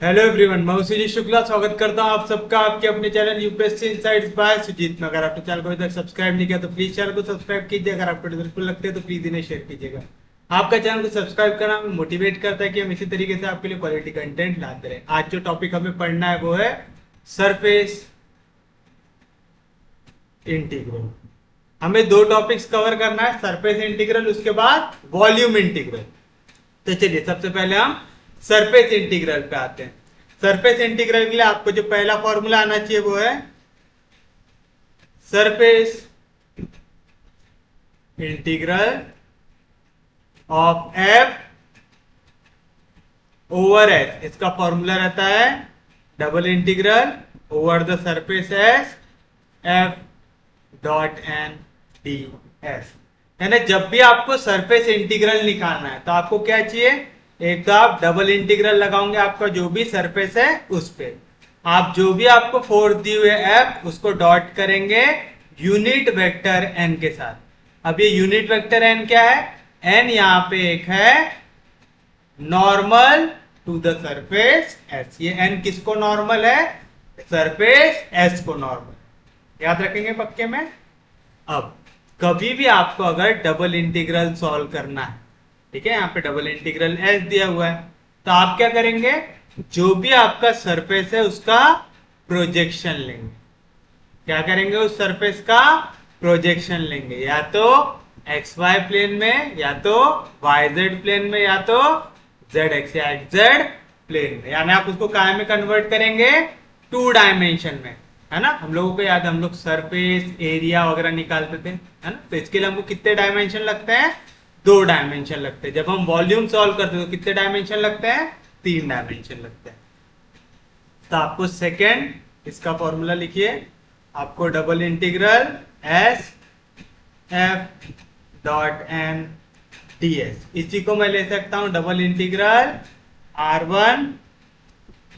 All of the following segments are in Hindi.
हेलो एवरीवन, मैं हूं सुजीत शुक्ला। स्वागत करता हूं आप सबका आपके अपने channel UPSC insights by Sujeet में। अगर आपने चैनल को अभी तक सब्सक्राइब नहीं किया तो प्लीज चैनल को सब्सक्राइब कीजिए। अगर आपको हेल्पफुल लगते हैं तो प्लीज इन्हें शेयर कीजिएगा। आपका चैनल को सब्सक्राइब करना हमें मोटिवेट करता है कि हम इसी तरीके से आपके लिए क्वालिटी कंटेंट लाते रहे। आज जो टॉपिक हमें पढ़ना है वो है सरफेस इंटीग्रल। हमें दो टॉपिक्स कवर करना है, सरफेस इंटीग्रल उसके बाद वॉल्यूम इंटीग्रल। तो चलिए सबसे पहले हम सरफेस इंटीग्रल पे आते हैं। सरफेस इंटीग्रल के लिए आपको जो पहला फॉर्मूला आना चाहिए वो है surface integral of F over S. इसका फॉर्मूला रहता है double integral over the surface S F dot N D S. यानी जब भी आपको सरफेस इंटीग्रल निकालना है तो आपको क्या चाहिए, एक तो आप डबल इंटीग्रल लगाओगे आपका जो भी सरफेस है उस पे। आप जो भी आपको फोर्स दी हुए एफ उसको डॉट करेंगे यूनिट वेक्टर एन के साथ। अब ये यूनिट वेक्टर एन क्या है, एन यहां पे एक है normal to the surface S. ये एन किसको नॉर्मल है, सरफेस एस को नॉर्मल। याद रखेंगे पक्के में। अब कभी भी आपको अगर डबल इंटीग्रल सॉल्व करना है, ठीक है, यहाँ पे डबल इंटीग्रल एस दिया हुआ है, तो आप क्या करेंगे, जो भी आपका सरफेस है उसका प्रोजेक्शन लेंगे। क्या करेंगे, उस सरफेस का प्रोजेक्शन लेंगे, या तो एक्स वाई प्लेन में, या तो वाई जेड प्लेन में, या तो जेड एक्स या एक्स जेड प्लेन में। यानी आप उसको काय में कन्वर्ट करेंगे, टू डायमेंशन में, है ना। हम लोगों को याद है, हम लोग सरफेस एरिया वगैरह निकालते थे, है ना। तो इसके लिए हमको कितने डायमेंशन लगते हैं, दो डायमेंशन लगते हैं। जब हम वॉल्यूम सॉल्व करते हैं तो कितने डायमेंशन लगते हैं, तीन डायमेंशन लगते हैं। तो आपको सेकेंड इसका फॉर्मूला लिखिए, आपको double integral S F dot N D S, इसी को मैं ले सकता हूं double integral R one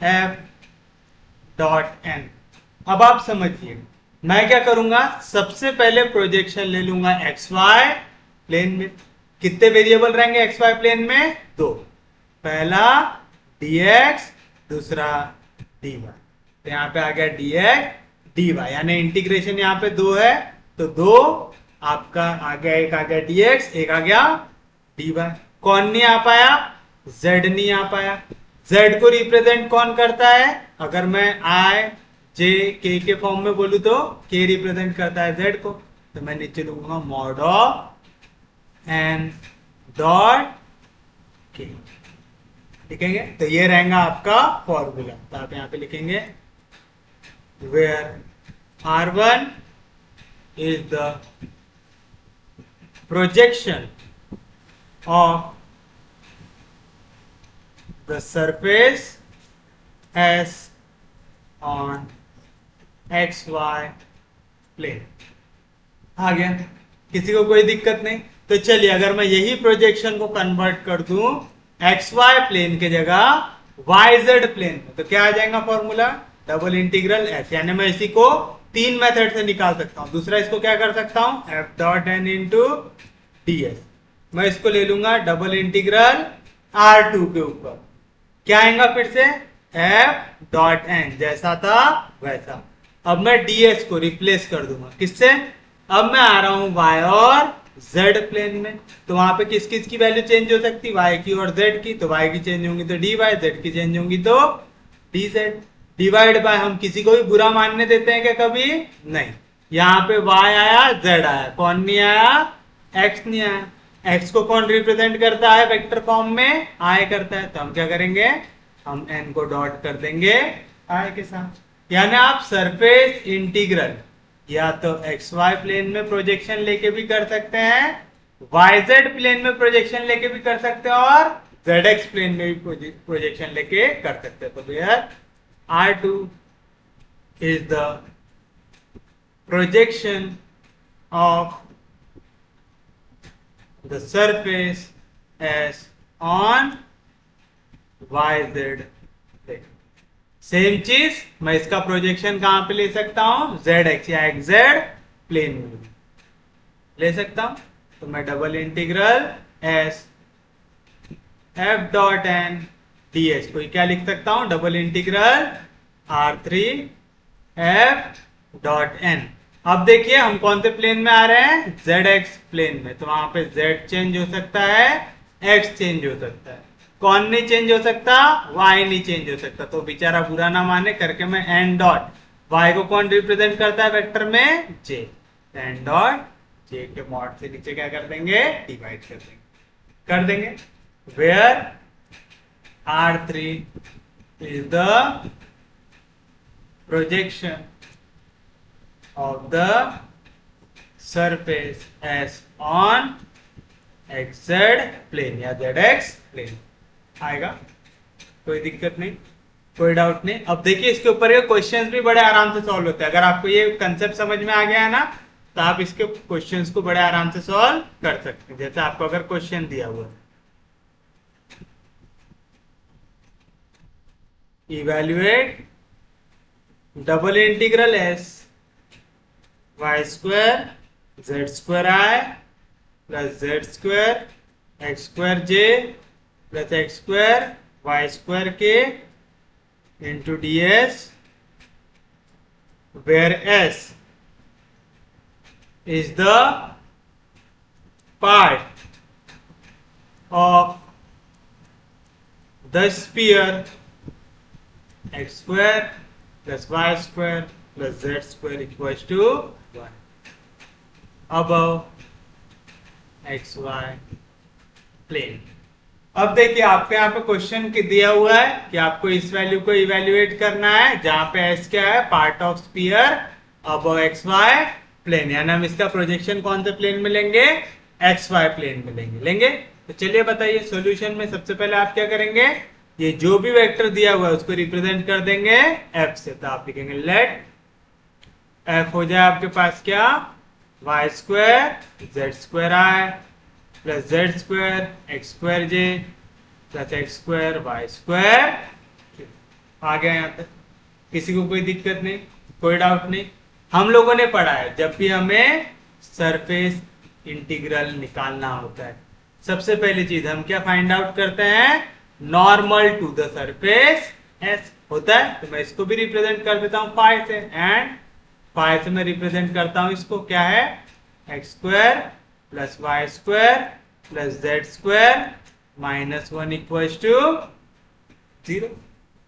F dot N. अब आप समझिए, मैं क्या करूंगा, सबसे पहले प्रोजेक्शन ले लूंगा एक्स वाई प्लेन में। कितने वेरिएबल रहेंगे एक्स वाई प्लेन में, दो। पहला dx, दूसरा dy। तो यहां पे आ गया dx dy, यानी इंटीग्रेशन यहां पे दो है, तो दो आपका आ गया, एक आ गया dx, एक आ गया dy। कौन नहीं आ पाया, z नहीं आ पाया। z को रिप्रेजेंट कौन करता है, अगर मैं i j k के फॉर्म में बोलूं तो k रिप्रेजेंट करता है z को। तो मैं नीचे लिखूंगा मॉड ऑफ एन डॉट के, लिखेंगे। तो ये रहेगा आपका फॉर्मूला। तो आप यहां पे लिखेंगे where R1 is the projection of the surface S on XY plane. आ गया, किसी को कोई दिक्कत नहीं। तो चलिए, अगर मैं यही प्रोजेक्शन को कन्वर्ट कर दूं एक्स वाई प्लेन के जगह वाई जेड प्लेन में, तो क्या आ जाएगा फॉर्मूला, डबल इंटीग्रल एस। यानी मैं इसी को तीन मेथड से निकाल सकता हूं। दूसरा इसको क्या कर सकता हूं, F dot N into D S. मैं इसको ले लूंगा डबल इंटीग्रल आर टू के ऊपर, क्या आएगा फिर से, एफ डॉट एन, जैसा था वैसा। अब मैं ds को रिप्लेस कर दूंगा किससे, अब मैं आ रहा हूं y और z प्लेन में, तो वहां पे किस किस की वैल्यू चेंज हो सकती है, y की और z की। तो y की चेंज होंगी तो dy, z की चेंज होंगी तो dz। डिवाइड बाय, हम किसी को भी बुरा मानने देते हैं क्या, कभी नहीं। यहाँ पे y आया, z आया, कौन नहीं आया, x नहीं आया। x को कौन रिप्रेजेंट करता है वेक्टर फॉर्म में, i करता है। तो हम क्या करेंगे, हम n को डॉट कर देंगे i के साथ। यानी आप सरफेस इंटीग्रल या तो एक्स वाई प्लेन में प्रोजेक्शन लेके भी कर सकते हैं, वाई जेड प्लेन में प्रोजेक्शन लेके भी कर सकते हैं, और जेड एक्स प्लेन में भी प्रोजेक्शन लेके कर सकते हैं। तो where R2 is the projection of the surface S on Y Z plane. Same चीज मैं इसका प्रोजेक्शन कहां पे ले सकता हूं, जेड एक्स या एक्स जेड प्लेन में ले सकता हूं। तो मैं double integral S F dot N ds, कोई क्या लिख सकता हूं, डबल इंटीग्रल r3f.n। अब देखिए हम कौन से प्लेन में आ रहे हैं, zx प्लेन में, तो वहां पे z चेंज हो सकता है, x चेंज हो सकता है, कौन नहीं चेंज हो सकता, y नहीं चेंज हो सकता। तो बेचारा बुरा ना माने करके मैं n डॉट y को कौन रिप्रेजेंट करता है वेक्टर में, j, n डॉट j के मॉड से नीचे क्या कर देंगे, डिवाइड कर देंगे where r3 is the projection of the surface S on xz plane या zx plane। आएगा, कोई दिक्कत नहीं, कोई डाउट नहीं। अब देखिए इसके ऊपर ये क्वेश्चंस भी बड़े आराम से सॉल्व होते हैं। अगर आपको ये कंसेप्ट समझ में आ गया है ना, तो आप इसके क्वेश्चंस को बड़े आराम से सॉल्व कर सकते हैं। जैसे आपको अगर क्वेश्चन दिया हुआ है, evaluate double integral s y square z square i plus z square x square j plus x square y square k into ds, where s is the part of the sphere x square plus y square plus z square equals to 1 above xy plane। अब देखिए आपके यहाँ पे क्वेश्चन दिया हुआ है कि आपको इस वैल्यू को इवेल्युएट करना है, जहां पे s क्या है, part of sphere above xy plane, यानी हम इसका प्रोजेक्शन कौन से प्लेन में लेंगे, xy प्लेन में लेंगे। तो चलिए बताइए सॉल्यूशन में सबसे पहले आप क्या करेंगे, ये जो भी वेक्टर दिया हुआ है उसको रिप्रेजेंट कर देंगे f से। तो आप लिखेंगे लेट f हो जाए आपके पास क्या, y square z square i plus z square x square j plus x square y square. आ गया यहाँ तक, किसी को कोई दिक्कत नहीं, कोई डाउट नहीं। हम लोगों ने पढ़ा है जब भी हमें सरफेस इंटीग्रल निकालना होता है, सबसे पहली चीज हम क्या फाइंड आउट करते हैं, normal to the surface S होता है। तो मैं इसको भी रिप्रेजेंट कर देता हूं फाइ से, एंड फाइ से मैं रिप्रेजेंट करता हूं इसको क्या है, x square plus Y square plus Z square minus 1 equals to 0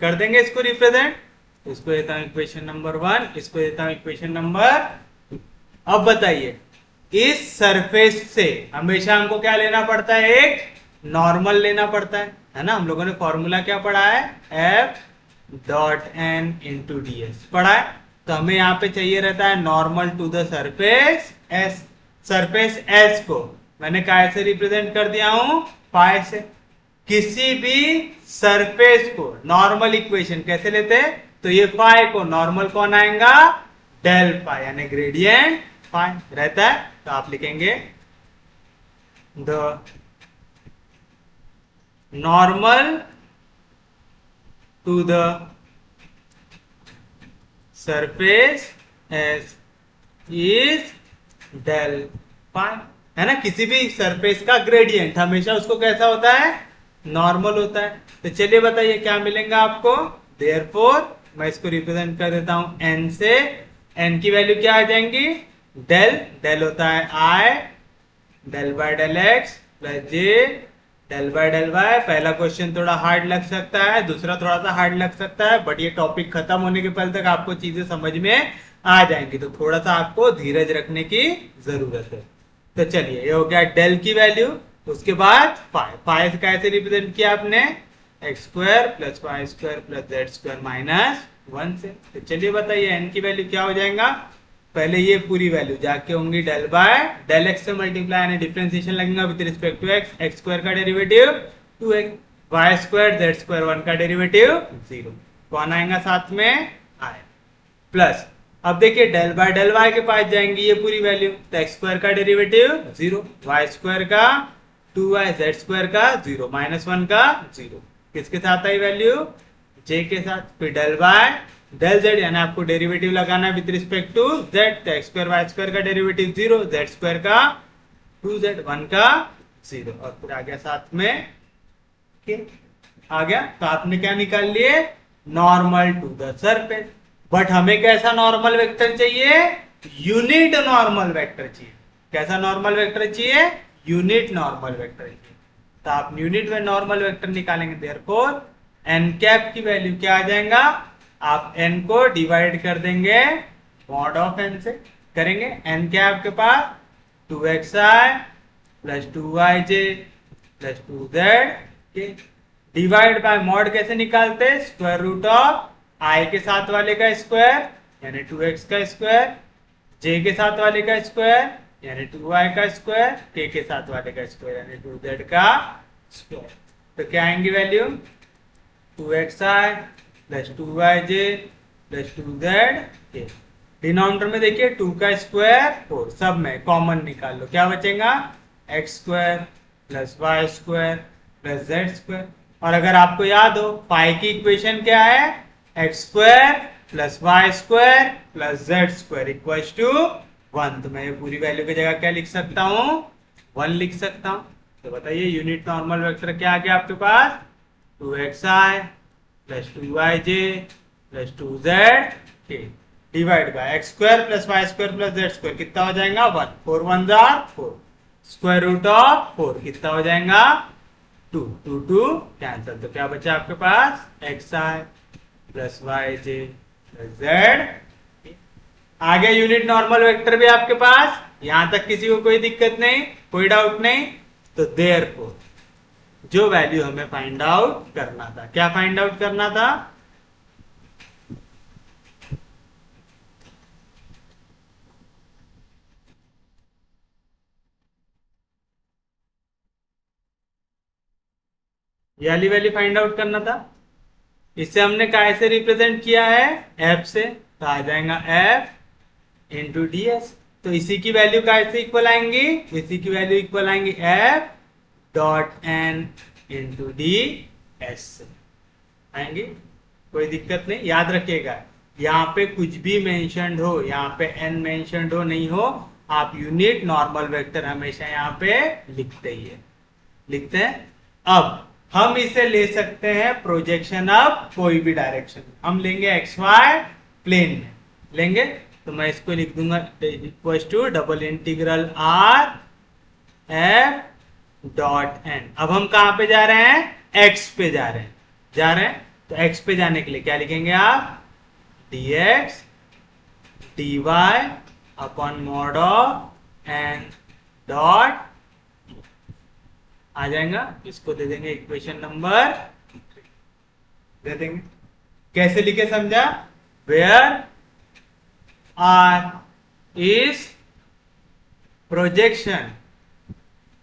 कर देंगे इसको रिप्रेजेंट। इसको देता हूं इक्वेशन नंबर 1, इसको देता हूं इक्वेशन नंबर। अब बताइए इस सरफेस से हमेशा हमको क्या लेना पड़ता है, एक नॉर्मल लेना पड़ता है ना। हम लोगों ने फॉर्मूला क्या पढ़ा है, F dot N into D S पढ़ा है। तो हमें यहाँ पे चाहिए रहता है normal to the surface S. Surface S को मैंने काय से रिप्रेजेंट कर दिया हूं, फाइ से। किसी भी सरफेस को नॉर्मल इक्वेशन कैसे लेते हैं, तो ये फाइ को नॉर्मल कौन आएगा, डेल फाइ, यानी ग्रेडियंट फाइ रहता है। तो आप लिखेंगे the normal to the surface S is del phi, है ना। किसी भी सरफेस का ग्रेडियंट हमेशा उसको कैसा होता है, नॉर्मल होता है। तो चलिए बताइए क्या मिलेगा आपको, देयरफॉर मैं इसको रिप्रेजेंट कर देता हूं एन से। एन की वैल्यू क्या आ जाएंगी, डेल, डेल होता है i del by del x plus j del by del y. पहला क्वेश्चन थोड़ा हार्ड लग सकता है, दूसरा थोड़ा सा हार्ड लग सकता है, बट ये टॉपिक खत्म होने के पहले तक आपको चीजें समझ में आ जाएंगी। तो थोड़ा सा आपको धीरज रखने की जरूरत है। तो चलिए ये हो गया डेल की वैल्यू। उसके बाद फाइ, फाइ से कैसे रिप्रेजेंट किया आपने, X square plus Y square plus Z square minus 1 से। तो चलिए बताइए एन की वैल्यू क्या हो जाएगा, पहले ये पूरी वैल्यू जाके होंगी डेल बाय डेल एक्स से मल्टीप्लाई, यानी डिफरेंशिएशन लगेगा with respect to x. X square का derivative 2x, y square z square 1 का डेरिवेटिव 0, कौन आएगा साथ में, आए प्लस। अब देखिए डेल बाय डेल वाई के पास जाएंगी ये पूरी वैल्यू, तो एक्स स्क्वायर का डेरिवेटिव 0, वाई स्क्वायर का 2y, जेड स्क्वायर का 0 माइनस 1 का 0, किसके साथ आई वैल्यू, जे के साथ। फिर डेल बाय डेल जेड, यानी आपको डेरिवेटिव लगाना है विद रिस्पेक्ट टू जेड। तो एक्स स्क्वायर वाई स्क्वायर का डेरिवेटिव 0, जेड स्क्वायर का 2z 1 का 0, और फिर आ गया साथ में के। आ गया। तो आपने क्या निकाल लिए, normal to the surface. But हमें कैसा नॉर्मल वेक्टर चाहिए, यूनिट नॉर्मल वेक्टर चाहिए। कैसा नॉर्मल वेक्टर चाहिए, यूनिट नॉर्मल वेक्टर चाहिए। तो आप यूनिट में नॉर्मल वेक्टर निकालेंगे, देयरफॉर एन कैप की वैल्यू क्या आ जाएगा, आप एन को डिवाइड कर देंगे मॉड ऑफ एन से, करेंगे एन क्या आपके पास 2xi plus 2yj plus 2z divide bye mod कैसे निकालते हैं, स्क्वायर रूट ऑफ i के साथ वाले का स्क्वायर यानी 2x का स्क्वायर, j के साथ वाले का स्क्वायर यानी 2y का स्क्वायर, k के साथ वाले का स्क्वायर यानी 2z का स्क्वायर। तो क्या आएंगी value 2xi plus 2yj plus 2z। Denominator में देखिए 2 का स्क्वायर 4, सब में कॉमन निकाल लो, क्या बचेगा X square plus Y square plus Z square. और अगर आपको याद हो पाई की इक्वेशन क्या है, x square plus Y square plus Z square equals to 1। तो मैं ये पूरी वैल्यू की जगह क्या लिख सकता हूँ, 1 लिख सकता हूँ। तो बताइए यूनिट नॉर्मल वेक्टर क्या आ गया आपके पास, 2xi plus 2yj plus 2z divide by X square plus Y square plus Z square कितना हो जाएगा 1, 4 1 4, स्क्वायर रूट ऑफ 4 कितना हो जाएगा 2, 2 2 कैंसिल। तो क्या बचा आपके पास xi plus yj plus z। आगे यूनिट नॉर्मल वेक्टर भी आपके पास, यहां तक किसी को कोई दिक्कत नहीं, कोई डाउट नहीं। तो देयरफॉर जो वैल्यू हमें फाइंड आउट करना था, क्या फाइंड आउट करना था, ये वाली वैल्यू फाइंड आउट करना था। इसे हमने काय से रिप्रेजेंट किया है, एफ से। तो आ जाएगा एफ इंटू डी एस। तो इसी की वैल्यू काय से इक्वल आएंगी, इसी की वैल्यू इक्वल आएंगी F dot N into D S आएंगी, कोई दिक्कत नहीं। याद रखिएगा यहाँ पे कुछ भी मेंशन्ड हो, यहाँ पे एन मेंशन्ड हो नहीं हो, आप यूनिट नॉर्मल वेक्टर हमेशा यहाँ पे लिखते ही है, लिखते हैं। अब हम इसे ले सकते हैं प्रोजेक्शन अब कोई भी डायरेक्शन, हम लेंगे एक्स वाई प्लेन में लेंगे। तो मैं इसको लिख दूंगा equal to double integral R F dot N. अब हम कहां पे जा रहे हैं, एक्स पे जा रहे हैं। तो एक्स पे जाने के लिए क्या लिखेंगे आप, dx dy upon mod of n dot आ जाएगा। इसको दे देंगे इक्वेशन नंबर 3 दे देंगे। कैसे लिखे समझा, where are is projection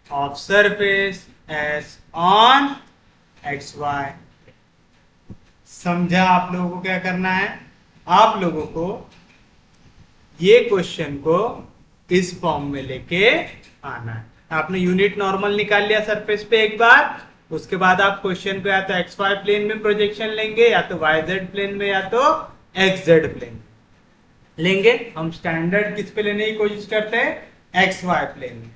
of surface S on x Y. समझा आप लोगों को क्या करना है, आप लोगों को ये क्वेश्चन को इस फॉर्म में लेके आना है। आपने यूनिट नॉर्मल निकाल लिया सरफेस पे एक बार, उसके बाद आप क्वेश्चन को या तो एक्स वाई प्लेन में प्रोजेक्शन लेंगे, या तो वाई जेड प्लेन में, या तो एक्स जेड प्लेन में लेंगे। हम स्टैंडर्ड किस पे लेने की कोशिश करते हैं, एक्स वाई प्लेन में।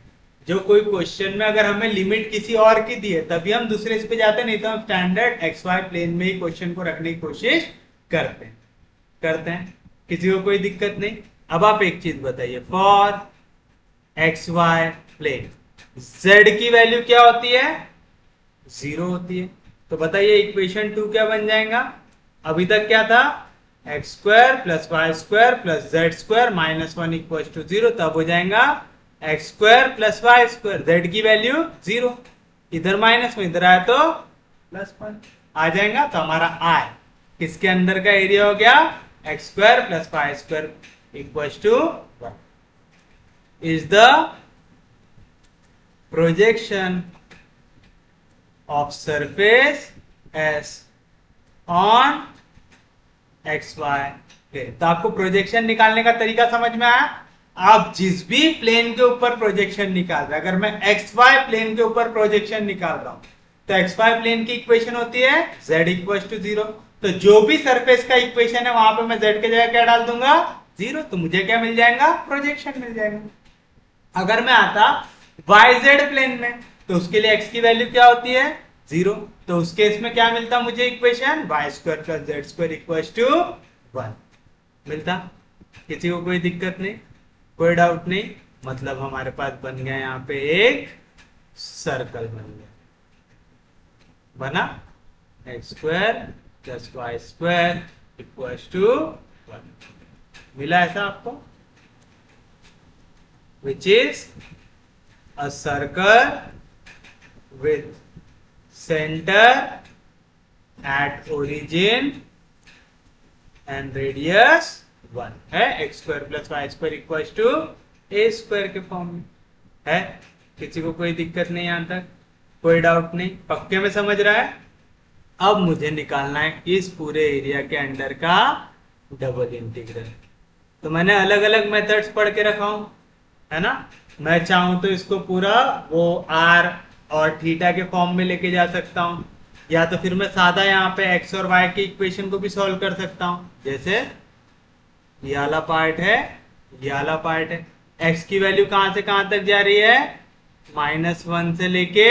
जो कोई क्वेश्चन में अगर हमें लिमिट किसी और की दी है तभी हम दूसरे इस पे जाते हैं, नहीं तो हम स्टैंडर्ड एक्स वाई प्लेन में ही क्वेश्चन को रखने की कोशिश करते हैं। किसी को कोई दिक्कत नहीं। अब आप एक चीज बताइए, for X Y plane z की वैल्यू क्या होती है, 0 होती है। तो बताइए इक्वेशन 2 क्या बन जाएगा, अभी तक क्या था, x square plus Y square plus Z square minus 1 equal to 0। तब हो जाएगा x square plus Y square, Z की वैल्यू 0, इधर माइनस में इधर आया तो प्लस 1 आ जाएगा। तो हमारा आई किसके अंदर का एरिया हो गया, X square plus Y square equal to 1 is the projection of surface S on XY plane। तो आपको प्रोजेक्शन निकालने का तरीका समझ में आया। आप जिस भी प्लेन के ऊपर प्रोजेक्शन निकाल रहे हैं, अगर मैं XY प्लेन के ऊपर प्रोजेक्शन निकाल रहा हूं तो XY प्लेन की इक्वेशन होती है z इक्वल टू 0। तो जो भी सरफेस का इक्वेशन है वहां पे मैं z के जगह क्या डाल दूंगा, 0। तो मुझे क्या मिल जाएगा, प्रोजेक्शन मिल जाएगा। अगर मैं आता YZ प्लेन में तो उसके लिए x की वैल्यू क्या होती है, 0। तो उस केस में क्या मिलता मुझे equation, Y square plus Z square equal to 1 मिलता। किसी को कोई दिक्कत नहीं, कोई डाउट नहीं, मतलब हमारे पास बन गया यहाँ पे एक सर्कल बन गया, बना X square plus Y square equal to 1 मिला ऐसा आपको, which is a circle with center at origin and radius 1 है, x square plus Y square equal to A square के फॉर्म में है। किसी को कोई दिक्कत नहीं, यहां तक कोई डाउट नहीं, पक्के में समझ रहा है। अब मुझे निकालना है इस पूरे एरिया के अंडर का डबल इंटीग्रल। तो मैंने अलग अलग मेथड्स पढ़ के रखा हूं, है ना। मैं चाहूं तो इसको पूरा वो आर और थीटा के फॉर्म में लेके जा सकता हूं, या तो फिर मैं सादा यहाँ पे एक्स और वाई की इक्वेशन को भी सॉल्व कर सकता हूं। जैसे ये वाला पार्ट है, ये वाला पार्ट है, एक्स की वैल्यू कहां से कहां तक जा रही है, -1 से लेके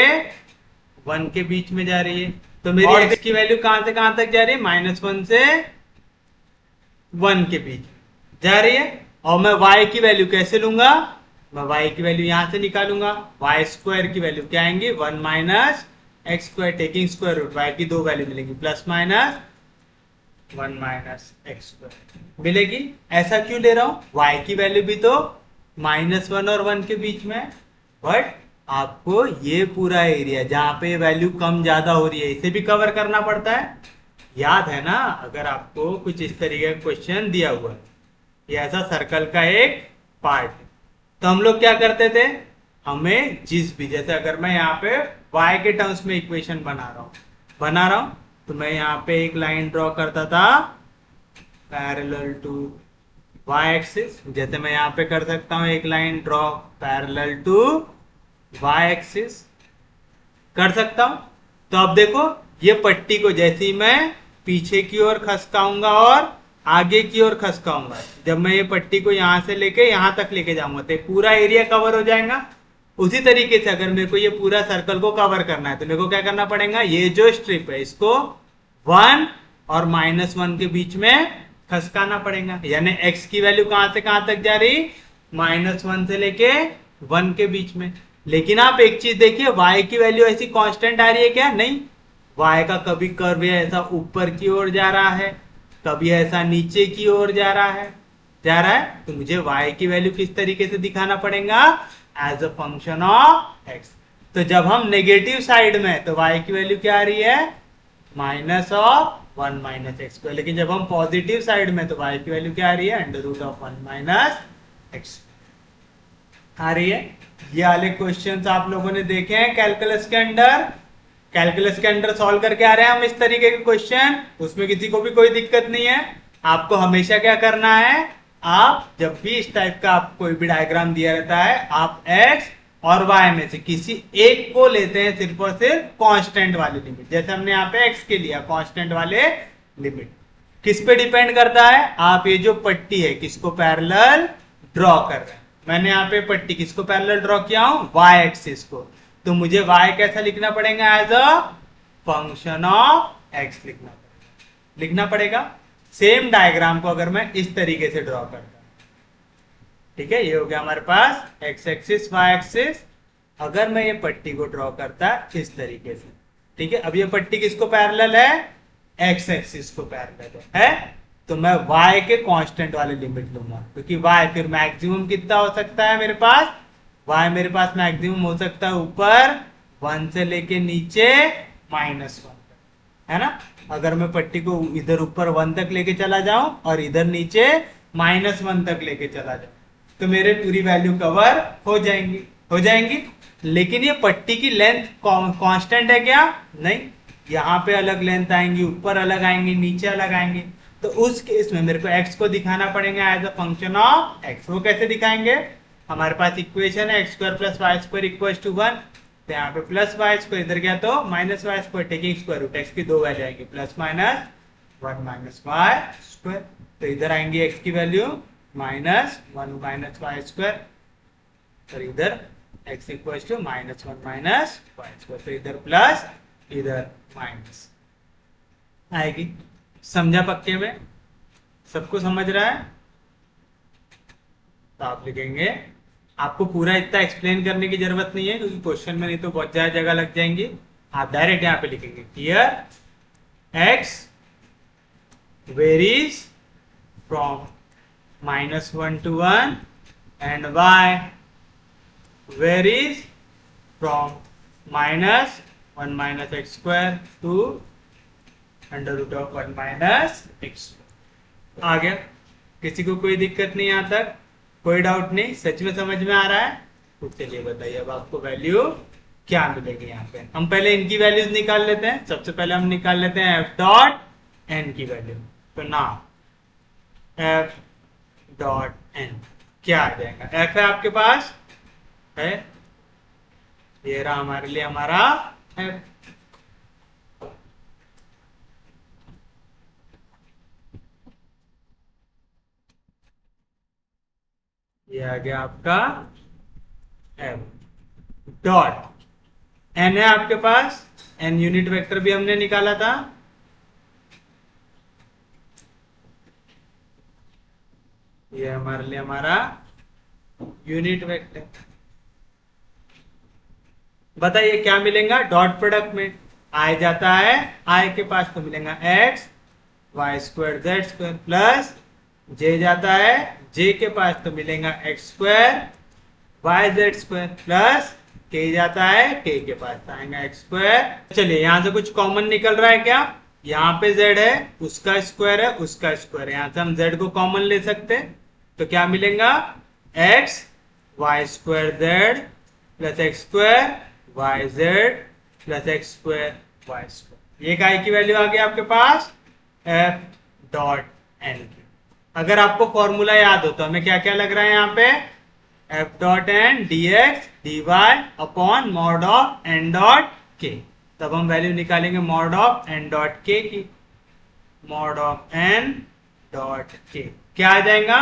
1 के बीच में जा रही है। तो मेरी एक्स की वैल्यू कहां से कहां तक जा रही है, -1 से 1 के बीच जा रही है। और मैं y की वैल्यू कैसे लूंगा, मैं y की वैल्यू यहां से निकालूंगा। वाई स्क्वायर की वैल्यू क्या आएंगी, 1 minus x square taking square root, y की दो वैल्यू मिलेगी, plus minus 1 minus x square मिलेगी। ऐसा क्यों ले रहा हूं, y की वैल्यू भी तो -1 और 1 के बीच में, बट आपको ये पूरा एरिया जहां पे वैल्यू कम ज्यादा हो रही है इसे भी कवर करना पड़ता है। याद है ना, अगर आपको कुछ इस तरीके का क्वेश्चन दिया हुआ है, ये ऐसा सर्कल का एक पार्ट है, तो हम लोग क्या करते थे, हमें जिस भी, जैसे अगर मैं यहाँ पे y के टर्म्स में इक्वेशन बना रहा हूं तो मैं यहाँ पे एक लाइन ड्रॉ करता था पैरेलल टू y एक्सिस। जैसे मैं यहाँ पे कर सकता हूँ एक line draw parallel to y axis, कर सकता हूं। तो अब देखो ये पट्टी को जैसे ही मैं पीछे की ओर खसकाऊंगा और आगे की ओर खसकाऊंगा, जब मैं ये पट्टी को यहां से लेके यहां तक लेके जाऊंगा तो पूरा एरिया कवर हो जाएगा। उसी तरीके से अगर मेरे को ये पूरा सर्कल को कवर करना है तो मेरे को क्या करना पड़ेगा, ये जो स्ट्रिप है इसको 1 और -1 के बीच में खसकाना पड़ेगा। यानी x की वैल्यू कहां से कहां तक जा रही, -1 से लेके 1 के बीच में। लेकिन आप एक चीज देखिए, y की वैल्यू ऐसी कांस्टेंट आ रही है क्या, नहीं, y का कभी कर्व ऐसा ऊपर की ओर जा रहा है, कभी ऐसा नीचे की ओर जा रहा है। तो मुझे y की वैल्यू किस तरीके से दिखाना पड़ेगा, as a function of x। तो जब हम नेगेटिव साइड में तो y की वैल्यू क्या आ रही है, -1 माइनस एक्स स्क्वायर। लेकिन जब हम पॉजिटिव साइड में तो y की वैल्यू क्या आ रही है, √1 माइनस एक्स आ रही है। ये वाले क्वेश्चंस आप लोगों ने देखे हैं कैलकुलस के अंडर, कैलकुलस के अंडर सॉल्व करके आ रहे हैं हम इस तरीके के क्वेश्चन, उसमें किसी को भी कोई दिक्कत नहीं है। आपको हमेशा क्या करना है, आप जब भी इस टाइप का आप कोई भी डायग्राम दिया रहता है, आप x और y में से किसी एक को लेते हैं सिर्फ और सिर्फ कांस्टेंट वाली लिमिट। जैसे हमने यहाँ पे x के लिया कांस्टेंट वाले लिमिट, किस पे डिपेंड करता है, आप ये जो पट्टी है किसको पैरेलल ड्रॉ कर रहे हैं। मैंने यहाँ पे पट्टी किसको पैरेलल ड्रॉ किया हूं, y एक्सिस को, तो मुझे y कैसा लिखना पड़ेगा, as a function of x लिखना पड़ेगा। सेम डायग्राम को अगर मैं इस तरीके से ड्रॉ करता हूं, ठीक है, ये हो गया हमारे पास x एक्सिस y एक्सिस। अगर मैं ये पट्टी को ड्रॉ करता इस तरीके से, ठीक है, अब ये पट्टी किसको पैरेलल है, x एक्सिस को पैरेलल है, तो मैं y के कांस्टेंट वाले लिमिट लूंगा, क्योंकि y फिर मैक्सिमम कितना हो सकता है मेरे पास, y मेरे पास मैक्सिमम हो सकता है ऊपर 1 से लेके नीचे -1, है ना। अगर मैं पट्टी को इधर ऊपर 1 तक लेके चला जाऊं और इधर नीचे -1 तक लेके चला जाऊं तो मेरे पूरी वैल्यू कवर हो जाएंगी। लेकिन ये पट्टी की लेंथ कांस्टेंट है क्या, नहीं, यहाँ पे अलग लेंथ आएंगी, ऊपर अलग आएंगी, नीचे अलग आएंगी। तो उस केस में मेरे को x को दिखाना पड़ेगा as a function of x। वो कैसे दिखाएंगे, हमारे पास इक्वेशन है x square plus Y square equal to 1, तो यहाँ पे प्लस वाई स्क्वायर, इधर गया तो minus Y square taking square root, x की दो वैल्यू आएगी, plus minus 1 minus Y square, तो इधर आएंगी x की वैल्यू -1 माइनस वाई स्क्वायर और इधर x equal to -1 minus Y square, तो इधर प्लस इधर माइनस आएगी। समझा पक्के में? सबको समझ रहा है? तो आप लिखेंगे, आपको पूरा इतना एक्सप्लेन करने की जरूरत नहीं है क्योंकि क्वेश्चन में नहीं तो बहुत ज्यादा जगह लग जाएंगी। आप डायरेक्ट यहाँ पे लिखेंगे here x varies from -1 to 1 and y varies from -1 minus x square to √1 minus x। आ गया? किसी को कोई दिक्कत नहीं यहाँ तक? कोई डाउट नहीं? सच में समझ में आ रहा है? तो चलिए बताइए अब आपको वैल्यू क्या मिलेगी। यहाँ पे हम पहले इनकी वैल्यूज निकाल लेते हैं। सबसे पहले हम निकाल लेते हैं एफ डॉट एन की वैल्यू। तो ना एफ डॉट एन क्या आ जाएगा? एफ है आपके पास, है ये रहा हमारे लिए हमारा एफ। ये आ गया आपका एफ डॉट एन है आपके पास। एन यूनिट वेक्टर भी हमने निकाला था। ये हमारे लिए हमारा यूनिट वेक्टर। बताइए क्या मिलेगा डॉट प्रोडक्ट में? आई जाता है आई के पास तो मिलेगा x y square z square plus j जाता है जे के पास तो मिलेगा x square Y z square plus k जाता है के पास आएगा एक्स स्क्वायर। चलिए यहां से कुछ कॉमन निकल रहा है क्या? यहाँ पे z है, उसका स्क्वायर है, उसका स्क्वायर है। यहां से हम z को कॉमन ले सकते हैं तो क्या मिलेगा? x Y square Z plus x square Y Z plus x square Y square. ये काय की वैल्यू आ गई आपके पास f डॉट एन की। अगर आपको फॉर्मूला याद हो तो हमें क्या क्या लग रहा है यहाँ पे? f dot N d x d y upon mod of n dot k. तब हम वैल्यू निकालेंगे मॉड ऑफ एन डॉट के की। Mod of n dot k क्या आ जाएगा?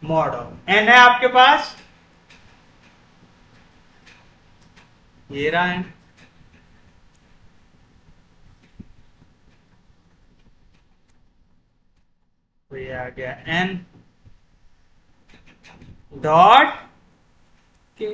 मॉड ऑफ एन है आपके पास, ये रहा है, तो ये आ गया एन डॉट के।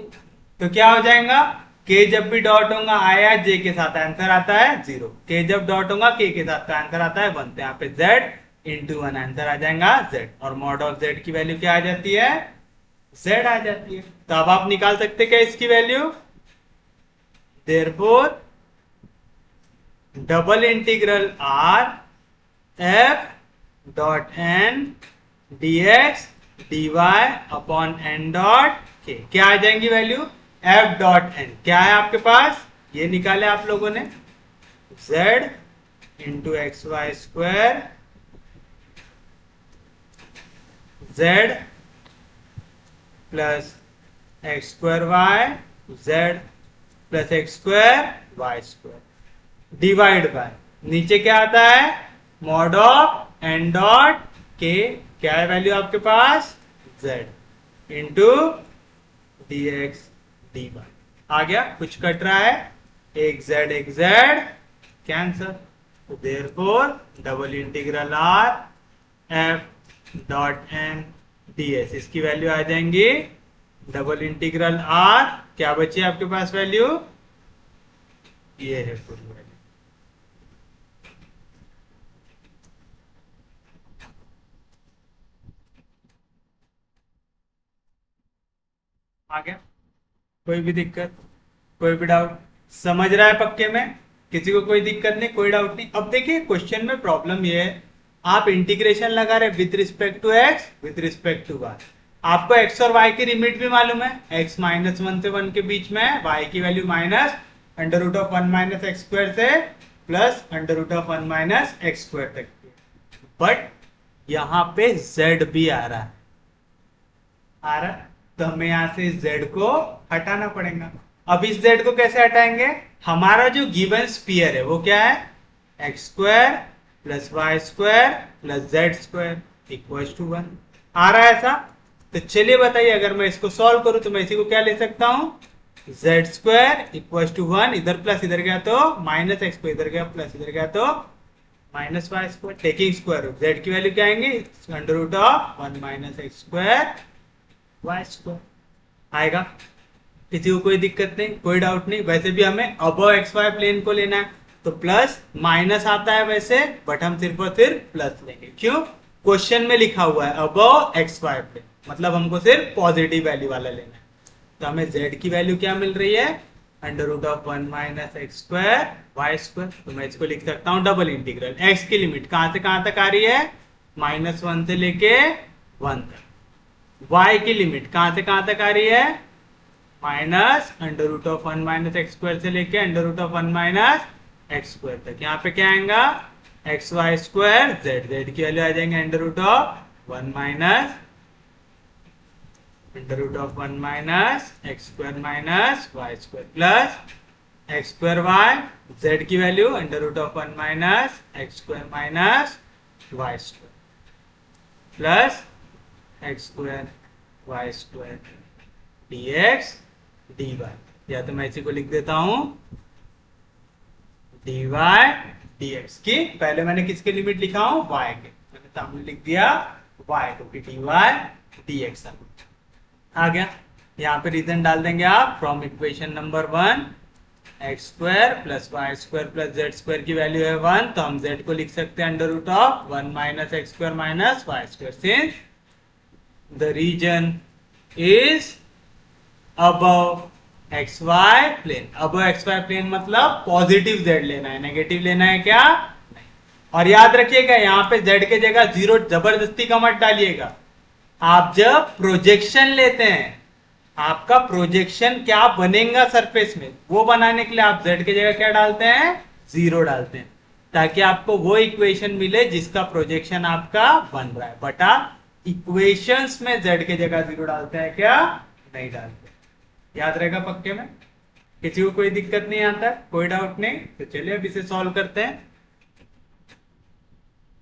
तो क्या हो जाएगा? के जब भी डॉट होगा आया जे के साथ आंसर आता है 0। के जब डॉट होगा के साथ का आंसर आता है 1। तो यहाँ पे z इंटू 1 आंसर आ जाएगा z। और मॉड ऑफ z की वैल्यू क्या आ जाती है? z आ जाती है। तो अब आप निकाल सकते क्या इसकी value? Therefore double integral r f dot N d x d y upon n dot k क्या आ जाएंगी वैल्यू? एफ डॉट एन क्या है आपके पास? ये निकाले आप लोगों ने z into x y square z plus x square y z plus x square Y square divide by नीचे क्या आता है? Mod of n dot k क्या है वैल्यू आपके पास? z into d x d y. आ गया? कुछ कट रहा है? एक z कैंसर। तो therefore double integral r f dot N D s इसकी वैल्यू आ जाएंगी डबल इंटीग्रल r क्या बची आपके पास वैल्यू? ये है फुल वैल्यू। आ गया? कोई भी दिक्कत, कोई भी डाउट? समझ रहा है पक्के में? किसी को कोई दिक्कत नहीं, कोई डाउट नहीं? अब देखिए क्वेश्चन में प्रॉब्लम ये है, आप इंटीग्रेशन लगा रहे with respect to x with respect to y। आपको x और y की लिमिट भी मालूम है, x -1 से 1 के बीच में है, y की value minus under root of 1 minus x square से plus under root of 1 minus x square तक की। बट यहाँ पे z भी आ रहा है, तो हमें यहाँ से z को हटाना पड़ेगा। अब इस z को कैसे हटाएंगे? हमारा जो गिवन स्फीयर है वो क्या है? X square plus Y square plus Z square equal to 1 आ रहा है ऐसा। तो चलिए बताइए, अगर मैं इसको सॉल्व करूं तो मैं इसी को क्या ले सकता हूं? जेड स्क्वायर इक्वल टू 1, इधर प्लस इधर गया तो माइनस एक्स स्क्वायर, इधर गया प्लस इधर गया तो minus Y square, taking square root, z की वैल्यू क्या आएंगी under root of 1 minus x square Y square आएगा। किसी को कोई दिक्कत नहीं, कोई डाउट नहीं। वैसे भी हमें अबव एक्स वाई प्लेन को लेना है तो प्लस माइनस आता है वैसे, बट हम सिर्फ और सिर्फ प्लस लेंगे। क्यों? क्वेश्चन में लिखा हुआ है अबव एक्स वाई प्लेन, मतलब हमको सिर्फ पॉजिटिव वैल्यू वाला लेना है। तो हमें z की वैल्यू क्या मिल रही है under root of 1 minus x square Y square. तो मैं इसको लिख सकता हूँ डबल इंटीग्रल, x की लिमिट कहां से कहां तक आ रही है -1 से लेके 1 तक, y की लिमिट कहां से कहां तक आ रही है minus under root of 1 minus x square से लेके under root of 1 minus x square तक। यहाँ पे क्या आएगा एक्स वाई स्क्वायर जेड की वैल्यू आ जाएंगे under root of 1 minus under root of 1 minus x square minus Y square plus x square Y, z की value under root of 1 minus x square minus Y square plus x square Y square d x d y. या तो मैं इसी को लिख देता हूं डी वाई डी एक्स की, पहले मैंने किसके लिमिट लिखा हूं वाई के, मैंने सामने लिख दिया वाई को कि डी वाई डी एक्स आ गया। यहाँ पे रीजन डाल देंगे आप from equation number 1 x square plus Y square plus Z square की वैल्यू है 1, तो हम जेड को लिख सकते हैं under root of 1 minus x square minus Y square since the region is above x Y plane. Above x Y plane मतलब पॉजिटिव जेड लेना है, नेगेटिव लेना है क्या नहीं। और याद रखिएगा यहाँ पे जेड के जगह 0 जबरदस्ती का मत डालिएगा। आप जब प्रोजेक्शन लेते हैं, आपका प्रोजेक्शन क्या बनेगा सरफेस में, वो बनाने के लिए आप z की जगह क्या डालते हैं 0 डालते हैं, ताकि आपको वो इक्वेशन मिले जिसका प्रोजेक्शन आपका बन रहा है। बटा इक्वेशंस में z की जगह 0 डालते हैं क्या नहीं डालते। याद रहेगा पक्के में? किसी को कोई दिक्कत नहीं आता, कोई डाउट नहीं? तो चलिए अब इसे सॉल्व करते हैं।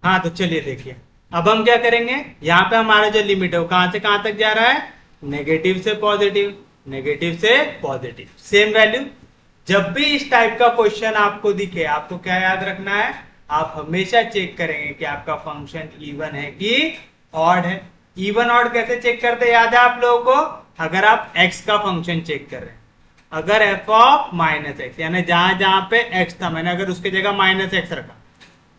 हाँ तो चलिए देखिए अब हम क्या करेंगे, यहाँ पे हमारा जो लिमिट है वो कहां से कहां तक जा रहा है नेगेटिव से पॉजिटिव, नेगेटिव से पॉजिटिव, सेम वैल्यू। जब भी इस टाइप का क्वेश्चन आपको दिखे, आपको क्या याद रखना है, आप हमेशा चेक करेंगे कि आपका फंक्शन इवन है कि ऑड है। इवन ऑड कैसे चेक करते हैं याद है आप लोगों को? अगर आप x का फंक्शन चेक कर रहे हैं, अगर f ऑफ माइनस एक्स यानी जहां जहां पे x था मैंने अगर उसकी जगह माइनस एक्स रखा,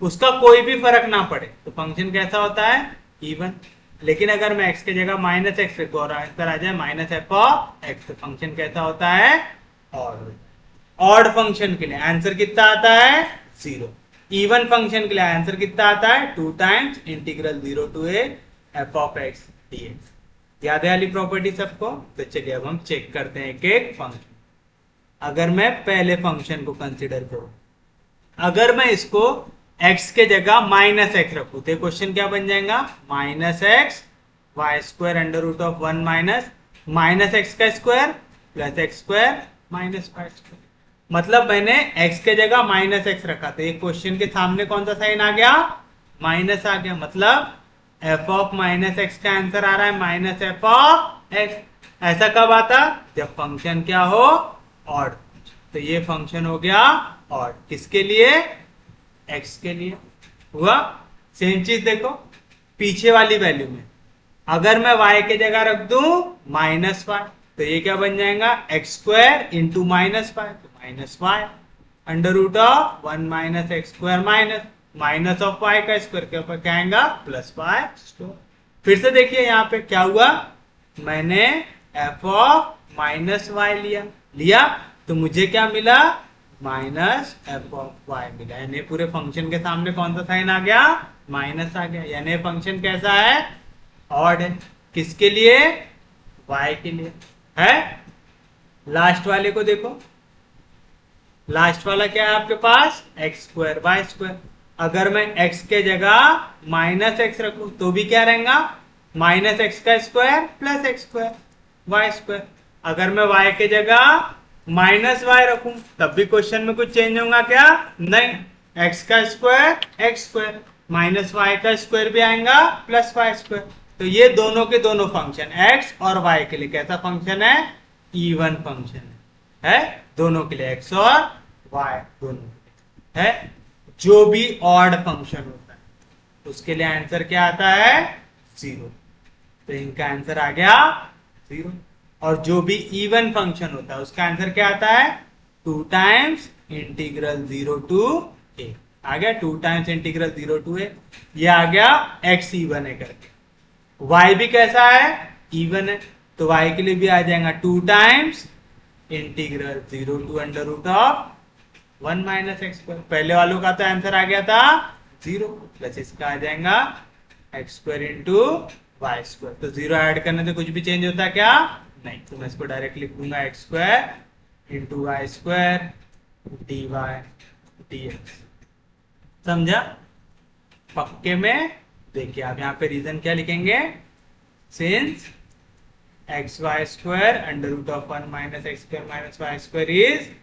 उसका कोई भी फर्क ना पड़े तो फंक्शन कैसा होता है इवन। लेकिन अगर मैं x की जगह माइनस एक्स रखूं और आंसर आ जाए माइनस एफ ऑफ एक्स तो फंक्शन कैसा होता है ऑड। ऑड फंक्शन के लिए आंसर कितना आता है 0। इवन फंक्शन के लिए आंसर कितना आता है 2 times integral 0 to a f of x dx। याद है वाली प्रॉपर्टी सबको? तो चलिए अब हम चेक करते हैं एक एक फंक्शन। अगर मैं पहले फंक्शन को कंसिडर करूं, अगर मैं इसको x के जगह माइनस एक्स रखू तो क्वेश्चन क्या बन जाएगा minus x y square under root of 1 minus x का square plus x square minus Y square. मतलब मैंने x के जगह माइनस एक्स रखा तो एक क्वेश्चन के सामने कौन सा साइन आ गया माइनस आ गया, मतलब f ऑफ माइनस एक्स का आंसर आ रहा है माइनस एफ ऑफ एक्स। ऐसा कब आता जब फंक्शन क्या हो ऑड। तो ये फंक्शन हो गया ऑड, किसके लिए x के लिए हुआ। सेम चीज देखो पीछे वाली वैल्यू में, अगर मैं y के जगह रख दूं माइनस वाई तो ये क्या बन जाएगा x square into minus y, तो minus y under root of 1 minus x square minus of y का स्क्वायर के ऊपर क्या आएगा प्लस वाई स्क्वायर। फिर से देखिए यहाँ पे क्या हुआ, मैंने एफ ऑफ माइनस वाई लिया तो मुझे क्या मिला माइनस एफ ऑफ वाई मिला, यानी पूरे फंक्शन के सामने कौन सा साइन आ गया माइनस आ गया, यानी फंक्शन कैसा है ऑड है। किसके लिए वाई के लिए है। लास्ट वाले को देखो, लास्ट वाला क्या है आपके पास एक्स स्क्वायर वाई स्क्वायर। अगर मैं x के जगह माइनस एक्स रखूं तो भी क्या रहेगा माइनस एक्स का square plus x square Y square. अगर मैं y के जगह माइनस वाई रखूं तब भी क्वेश्चन में कुछ चेंज होगा क्या नहीं, x का square x square minus y का स्क्वायर भी आएगा प्लस वाई स्क्वायर। तो ये दोनों के दोनों फंक्शन x और y के लिए कैसा फंक्शन है इवन फंक्शन है। है, दोनों के लिए x और y दोनों के लिए है। जो भी ऑड फंक्शन होता है उसके लिए आंसर क्या आता है, 0। तो इनका आंसर आ गया 0। और जो भी इवन फंक्शन होता है उसका आंसर क्या आता है, 2 टाइम्स इंटीग्रल 0 टू a। आ गया 2 टाइम्स इंटीग्रल 0 टू a। ये आ गया x इवन है करके। y भी कैसा है, इवन है, तो y के लिए भी आ जाएगा 2 times integral 0 to under root of 1 minus x square. पहले वालों का तो आंसर आ गया था 0, प्लस इसका आ जाएगा x square into y square. तो 0 ऐड करने से कुछ भी चेंज होता है क्या, नहीं। तो मैं इसको डायरेक्ट लिख दूंगा x square into y square d y d x. समझा पक्के में। देखिए आप यहाँ पे रीजन क्या लिखेंगे, since x y square under root of 1 minus x square minus Y square is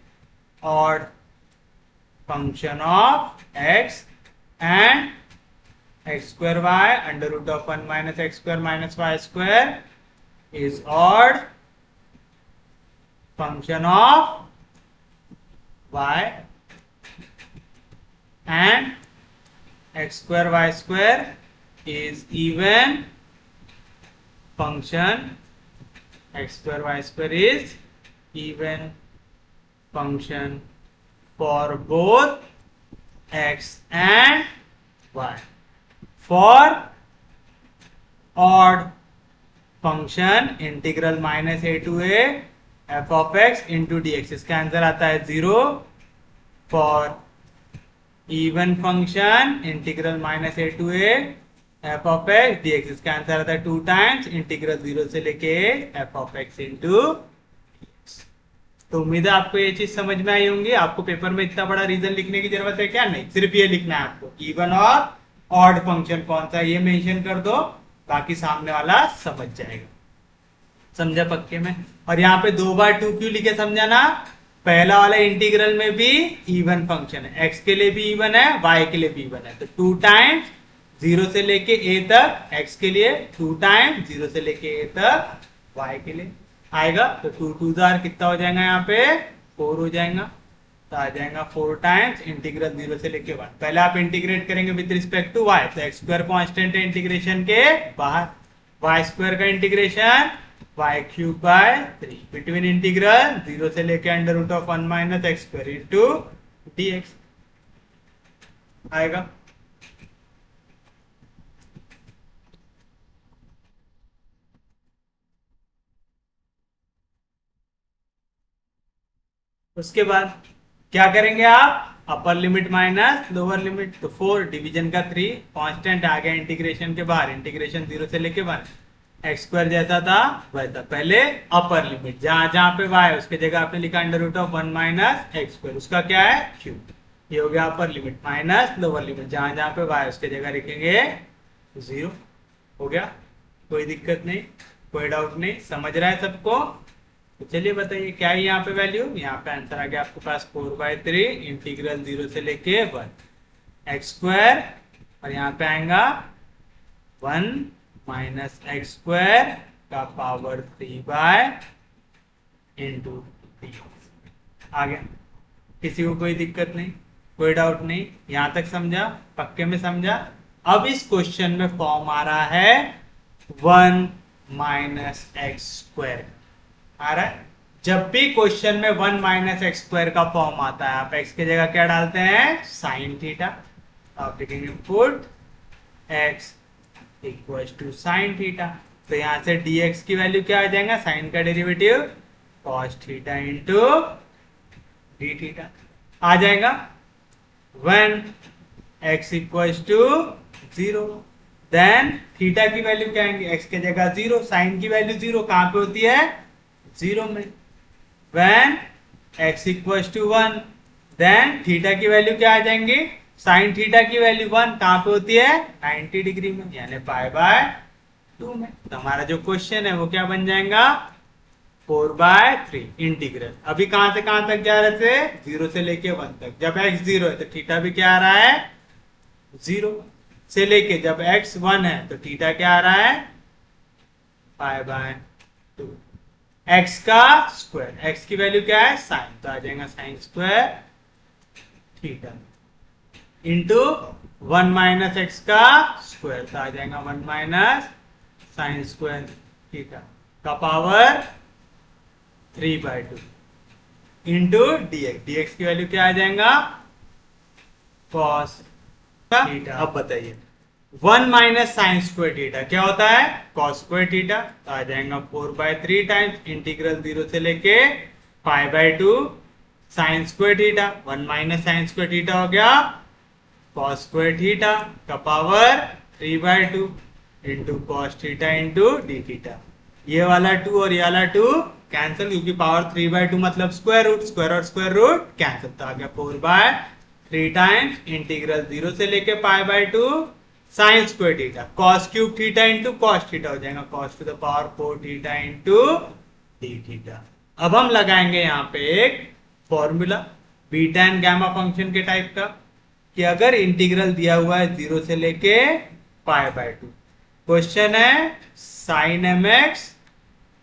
odd function of x and x square y under root of 1 minus x square minus y square is odd function of y and x square y square is even function, x square y square is even function for both x and y. For odd function integral minus a to a f of x into dx, इसका आंसर आता है 0। For even function integral minus a to a f of x dx, इसका आंसर आता है 2 टाइम्स इंटीग्रल 0 से लेके f of x into। तो उम्मीद है आपको ये चीज समझ में आई होंगी। आपको पेपर में इतना बड़ा रीजन लिखने की जरूरत है क्या, नहीं, सिर्फ ये लिखना है आपको इवन और ऑड फंक्शन कौन सा ये मेंशन कर दो, बाकी सामने वाला समझ जाएगा। समझा पक्के में। और यहाँ पे 2 बार 2 क्यों लिखे समझा ना, पहला वाला इंटीग्रल में भी इवन फंक्शन है, x के लिए भी इवन है y के लिए भी इवन है। तो 2 टाइम्स 0 से लेके a तक x के लिए, 2 टाइम्स 0 से लेके a तक y के लिए आएगा। तो 2 2 कितना हो जाएगा, यहाँ पे 4 हो जाएगा। तो आ जाएगा 4 टाइम्स इंटीग्रल 0 से लेके 1। पहले आप इंटीग्रेट करेंगे विद रिस्पेक्ट टू y, तो x स्क्वायर कांस्टेंट है इंटीग्रेशन के बाहर, y स्क्वायर का integration y cube by 3 between integral 0 से लेके under root of 1 minus x square into dx आएगा। उसके बाद क्या करेंगे आप, upper limit minus lower limit. तो 4 डिवीजन का 3 कांस्टेंट आ गया इंटीग्रेशन के बाहर, इंटीग्रेशन 0 से लेके 1, एक्स स्क्वायर जैसा था वैसा। पहले अपर लिमिट जहां जहां पे y है उसके जगह आपने लिखा under root of 1 minus x square, उसका क्या है क्यूब। ये हो गया upper limit minus lower limit, जहां जहां पे y है उसके जगह लिखेंगे 0। हो गया, कोई दिक्कत नहीं, कोई डाउट नहीं, समझ रहा है सबको। तो चलिए बताइए क्या है यहाँ पे वैल्यू, यहाँ पे आंसर आ गया आपके पास 4/3 इंटीग्रल 0 से लेके 1 एक्स स्क्वायर, और यहाँ पे आएगा 1 माइनस एक्स स्क्वायर का पावर 3 इंटू डी। आ गया, किसी को कोई दिक्कत नहीं, कोई डाउट नहीं, यहां तक समझा, पक्के में समझा। अब इस क्वेश्चन में फॉर्म आ रहा है 1 माइनस एक्स स्क्वायर आ रहा है। जब भी क्वेश्चन में 1 माइनस एक्स स्क्वायर का फॉर्म आता है, आप एक्स की जगह क्या डालते हैं, साइन थीटा। आप लिखेंगे put x equal to sine theta. तो यहां से dx की वैल्यू क्या आ जाएगा, साइन का derivative cos theta into d theta आ जाएगा। When x equal to 0 then theta की वैल्यू क्या आएंगे, x की जगह 0, साइन की वैल्यू 0 कहां पे होती है, 0 में। When x equal to 1 then theta की वैल्यू क्या आ जाएंगी, साइन थीटा की वैल्यू 1 कहां पे होती है, 90 डिग्री में, यानी π/2 में। तो हमारा जो क्वेश्चन है वो क्या बन जाएगा, 4/3 इंटीग्रल। अभी कहां से कहां तक जा रहे थे, 0 से लेके 1 तक। जब x 0 है तो थीटा भी क्या आ रहा है, 0 से लेके जब x 1 है तो थीटा क्या आ रहा है, π/2। एक्स का स्क्वायर, एक्स की वैल्यू क्या है साइन, तो आ जाएगा sign square theta into 1 minus x का स्क्वायर, तो आ जाएगा 1 माइनस साइन स्क्वायर थीटा का पावर 3/2 इंटू dx, dx की वैल्यू क्या आ जाएगा cos थीटा। अब बताइए 1 माइनस साइन स्क्वायर थीटा क्या होता है cos स्क्वायर थीटा, तो आ जाएगा 4/3 टाइम्स इंटीग्रल 0 से लेके π/2 sine square theta, 1 minus sine square theta हो गया cos स्क्वायर थीटा का power 3/2 into cos theta into d theta. ये वाला 2 और ये वाला 2 कैंसिल, क्योंकि पावर 3/2 मतलब स्क्वायर रूट, स्क्वायर और स्क्वायर रूट कैंसिल, तो आ गया 4/3 टाइम्स इंटीग्रल 0 से लेके π/2 sine square theta, cos cube theta into cos theta हो जाएगा cos to the power 4 theta into d theta. अब हम लगाएंगे यहाँ पे एक formula beta and gamma function के टाइप का, कि अगर इंटीग्रल दिया हुआ है 0 से लेके π/2, क्वेश्चन है sine mx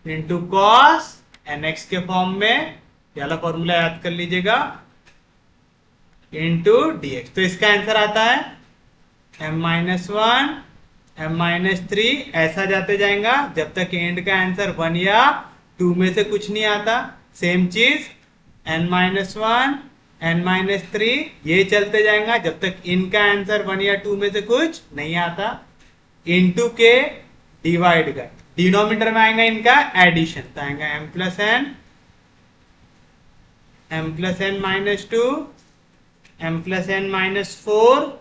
into cos nx के फॉर्म में, ये वाला फॉर्मूला याद कर लीजिएगा, इंटू dx, तो इसका आंसर आता है m-1 m-3, ऐसा जाते जाएगा जब तक एंड का आंसर 1 या 2 में से कुछ नहीं आता। सेम चीज n-1 n-3, ये चलते जाएगा जब तक इनका आंसर 1 या 2 में से कुछ नहीं आता। इंटू के डिवाइड का डिनोमिनेटर में आएगा इनका एडिशन, तो आएगा m+n-2 m+n-4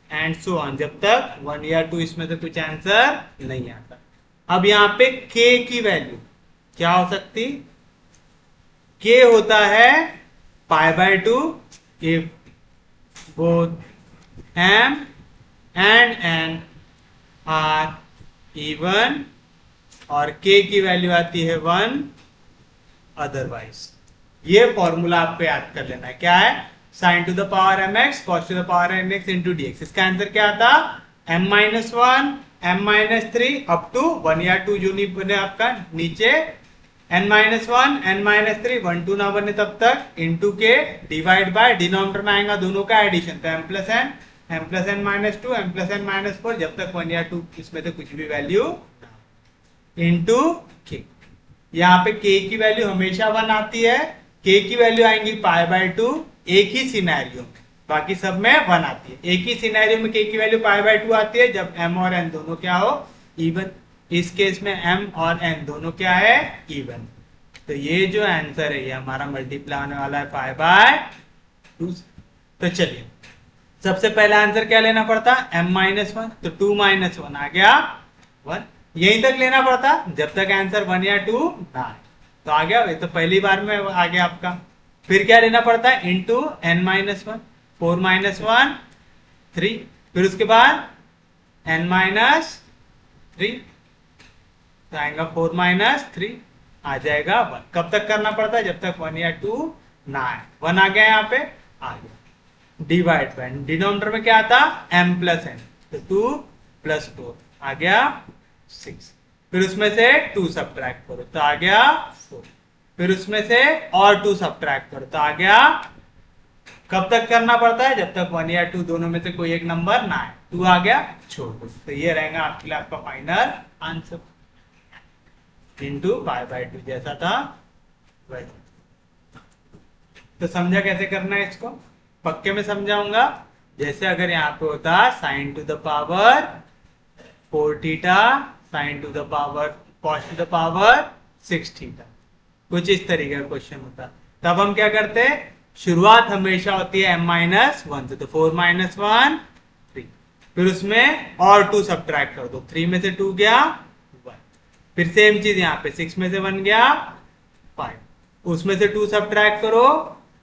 and so on, जब तक 1 या 2 इसमें से कुछ आंसर नहीं आता। अब यहाँ पे k की वैल्यू क्या हो सकती, k होता है π/2 if both m and n are even, और k की वैल्यू आती है 1 अदरवाइज। ये फॉर्मूला आपको याद कर लेना है, क्या है sine to the power mx cos to the power nx into dx। इसका आंसर क्या था m-1 m-3 अप टू 1 या 2 जो नहीं बने आपका नीचे, n-1 n-3 1 2 ना बने तब तक, इंटू के डिवाइड बाय डिनोमिनेटर में आएगा दोनों का एडिशन, तो m+n-2 m+n-4 जब तक 1 या 2 इसमें से कुछ भी वैल्यू इंटू k। यहाँ पे k की वैल्यू हमेशा 1 आती है, k की वैल्यू आएंगी π/2 एक ही सिनेरियो में, बाकी सब में 1 आती है। एक ही सिनेरियो में k की वैल्यू π/2 आती है जब m और n दोनों क्या हो इवन, इस केस में m और n दोनों क्या है इवन, तो ये जो आंसर है ये हमारा मल्टीप्लाई होने वाला है π/2। तो चलिए सबसे पहला आंसर क्या लेना पड़ता m-1, तो 2 - 1 आ गया 1, यहीं तक लेना पड़ता जब तक आंसर 1 या 2 ना आए, तो आ गया, ये तो पहली बार में आ गया आपका। फिर क्या लेना पड़ता है इंटू n-1, 4 - 1 3, फिर उसके बाद n-3, तो आएगा 4 - 3 आ जाएगा 1। कब तक करना पड़ता है जब तक 1 या 2 ना आए, 1 आ गया यहाँ पे आ गया, डिवाइड बाय डिनोमिनेटर में क्या आता m+n, तो 2 + 4 आ गया 6, फिर उसमें से 2 सब्ट्रैक्ट करो तो आ गया 4, फिर उसमें से और 2 सब्ट्रैक्ट करो तो आ गया। कब तक करना पड़ता है जब तक 1 या 2 दोनों में से कोई एक नंबर ना आए, 2 आ गया छोड़ दो, तो ये रहेगा आपके लिए आपका फाइनल आंसर इंटू π/2 जैसा था वैसा। तो समझा कैसे करना है इसको, पक्के में समझाऊंगा। जैसे अगर यहाँ पे होता sign to the power 4 theta sine to the power cos two the power 6 theta, कुछ इस तरीके का क्वेश्चन होता, तब हम क्या करते हैं, शुरुआत हमेशा होती है m-1 से, तो 4 - 1 3, फिर उसमें और 2 सब्ट्रैक्ट कर दो, 3 में से 2 गया 1, फिर सेम चीज यहाँ पे 6 में से 1 गया 5, उसमें से 2 सब्ट्रैक्ट करो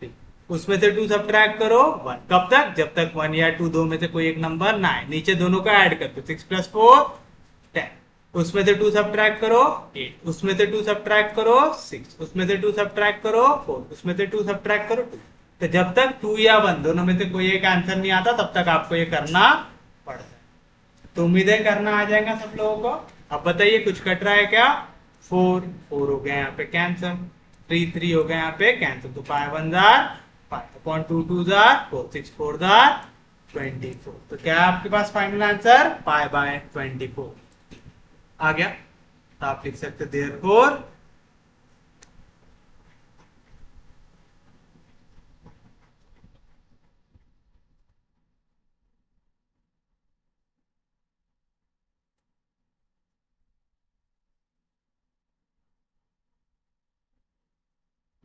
3, उसमें से 2 सब्ट्रैक्ट करो 1, कब तक जब तक 1 या 2 दो में से कोई एक नंबर ना आए, नीचे दोनों का ऐड कर दो, 6 + 4 10, उसमें से 2 सब्ट्रैक्ट करो 8, उसमें से 2 सब्ट्रैक्ट करो 6, उसमें से 2 सब्ट्रैक्ट करो 4, उसमें से 2 सब्ट्रैक्ट करो 2, तो जब तक 2 या 1 दोनों में से कोई एक आंसर नहीं आता तब तक आपको ये करना पड़ता है। तो उम्मीद है करना आ जाएगा सब लोगों को। अब बताइए कुछ कट रहा है क्या, 4 4 हो गया यहाँ पे कैंसिल, 3 3 हो गया यहाँ पे कैंसिल, तो 5 1 जार 5 अपॉन 2 2 जार 4 6 4 जार 24। तो क्या है आपके पास फाइनल आंसर पाई बाय 24 आ गया। तो आप लिख सकते देयरफॉर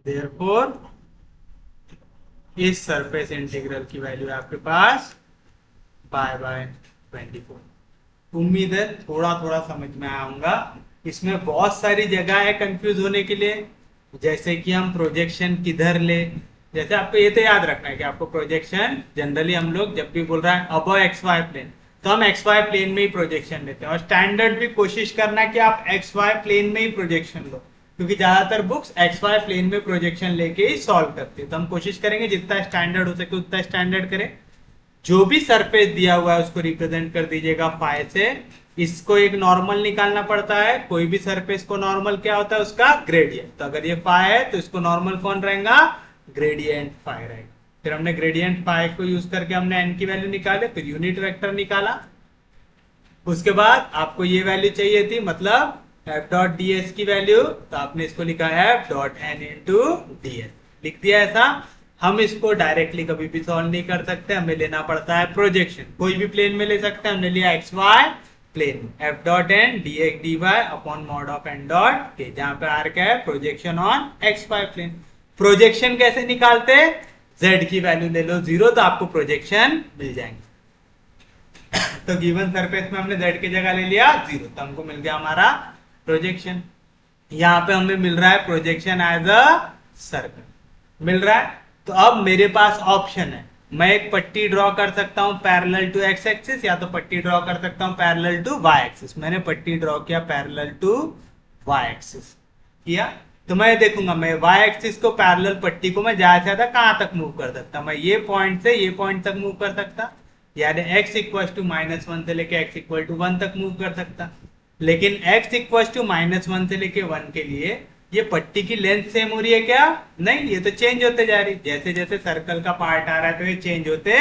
देयरफॉर इस सरफेस इंटीग्रल की वैल्यू है आपके पास पाई बाय 24। उम्मीद है थोड़ा थोड़ा समझ में आऊंगा। इसमें बहुत सारी जगह है कंफ्यूज होने के लिए, जैसे कि हम प्रोजेक्शन किधर ले। जैसे आपको ये तो याद रखना है कि आपको प्रोजेक्शन जनरली हम लोग जब भी बोल रहा है अबव एक्स वाई प्लेन, तो हम एक्स वाई प्लेन में ही प्रोजेक्शन लेते हैं, और स्टैंडर्ड भी कोशिश करना है कि आप एक्स वाई प्लेन में ही प्रोजेक्शन लो, क्योंकि ज्यादातर बुक्स एक्स वाई प्लेन में प्रोजेक्शन लेके ही सॉल्व करती है। तो हम कोशिश करेंगे जितना स्टैंडर्ड हो सके उतना स्टैंडर्ड करें। जो भी सरफेस दिया हुआ है उसको रिप्रेजेंट कर दीजिएगा फाई से। इसको एक नॉर्मल निकालना पड़ता है, कोई भी सरफेस को नॉर्मल क्या होता है उसका ग्रेडियंट। तो अगर ये फाई है तो इसको नॉर्मल कौन रहेगा, ग्रेडियंट फाई रहेगा। फिर हमने ग्रेडियंट फाई को यूज करके हमने एन की वैल्यू निकाले, फिर यूनिट वेक्टर निकाला। उसके बाद आपको ये वैल्यू चाहिए थी, मतलब एफ डॉट डी एस की वैल्यू, तो आपने इसको लिखा है F dot N into D s, लिख दिया ऐसा। हम इसको डायरेक्टली कभी भी सॉल्व नहीं कर सकते, हमें लेना पड़ता है प्रोजेक्शन। कोई भी प्लेन में ले सकते हैं, हमने लिया x Y plane, f dot N d x d y upon mod of n dot k, जहां पे आर क्या है projection on x Y plane. Projection कैसे निकालते, जेड की वैल्यू ले लो 0 तो आपको प्रोजेक्शन मिल जाएंगे। तो गिवन सरफेस में हमने जेड की जगह ले लिया 0, तो हमको मिल गया हमारा प्रोजेक्शन। यहाँ पे हमें मिल रहा है प्रोजेक्शन एज अ सर्कल मिल रहा है। तो अब मेरे पास ऑप्शन है, मैं एक पट्टी ड्रॉ कर सकता हूं पैरेलल टू एक्स एक्सिस, या तो पट्टी ड्रॉ कर सकता हूं पैरेलल टू वाई एक्सिस। मैंने पट्टी ड्रॉ किया पैरेलल टू वाई एक्सिस किया, तो मैं देखूंगा मैं वाई एक्सिस को पैरेलल पट्टी को मैं ज्यादा से ज्यादा कहां तक मूव कर सकता, मैं ये पॉइंट से ये पॉइंट तक मूव कर सकता, यानी x इक्वल टू -1 से लेके x इक्वल टू 1 तक मूव कर सकता। लेकिन x इक्वल टू -1 से लेके 1 के लिए ये पट्टी की लेंथ सेम हो रही है क्या, नहीं, ये तो चेंज होते जा रही। जैसे जैसे सर्कल का पार्ट आ रहा है तो ये चेंज होते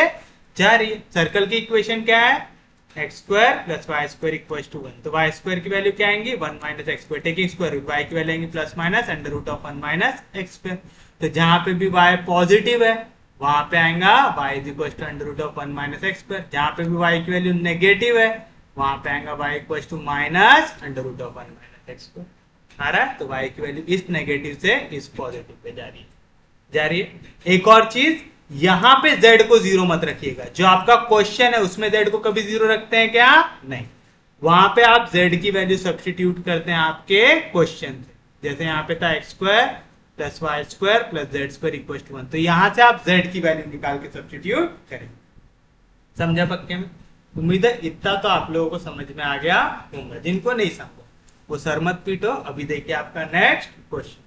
जा रही है। सर्कल की इक्वेशन क्या है, x square plus Y square equal to 1, तो वाई स्क्वायर की वैल्यू क्या आएंगी 1 minus x square, taking square root, y की वैल्यू आएंगी plus minus under root of 1 minus x square. तो जहां पे भी वाई पॉजिटिव है वहां पे आएगा y is equal to under root of 1 minus x square, जहां पे भी वाई की वैल्यू नेगेटिव है वहां पे आएगा y equal to minus under root of 1 minus x square आ रहा है। तो y की वैल्यू इस नेगेटिव से इस पॉजिटिव पे जा रही है। एक और चीज, यहां पे z को 0 मत रखिएगा, जो आपका क्वेश्चन है उसमें z को कभी 0 रखते हैं क्या, नहीं। वहां पे आप z की वैल्यू सब्स्टिट्यूट करते हैं आपके क्वेश्चन से, जैसे यहाँ पे था x square plus Y square plus Z square equal to 1, तो यहां से आप z की वैल्यू निकाल के सब्स्टिट्यूट करें। समझा पक्के में? उम्मीद है इतना तो आप लोगों को समझ में आ गया होगा। जिनको नहीं समझा वो सर मत पीटो। अभी देखिए आपका नेक्स्ट क्वेश्चन।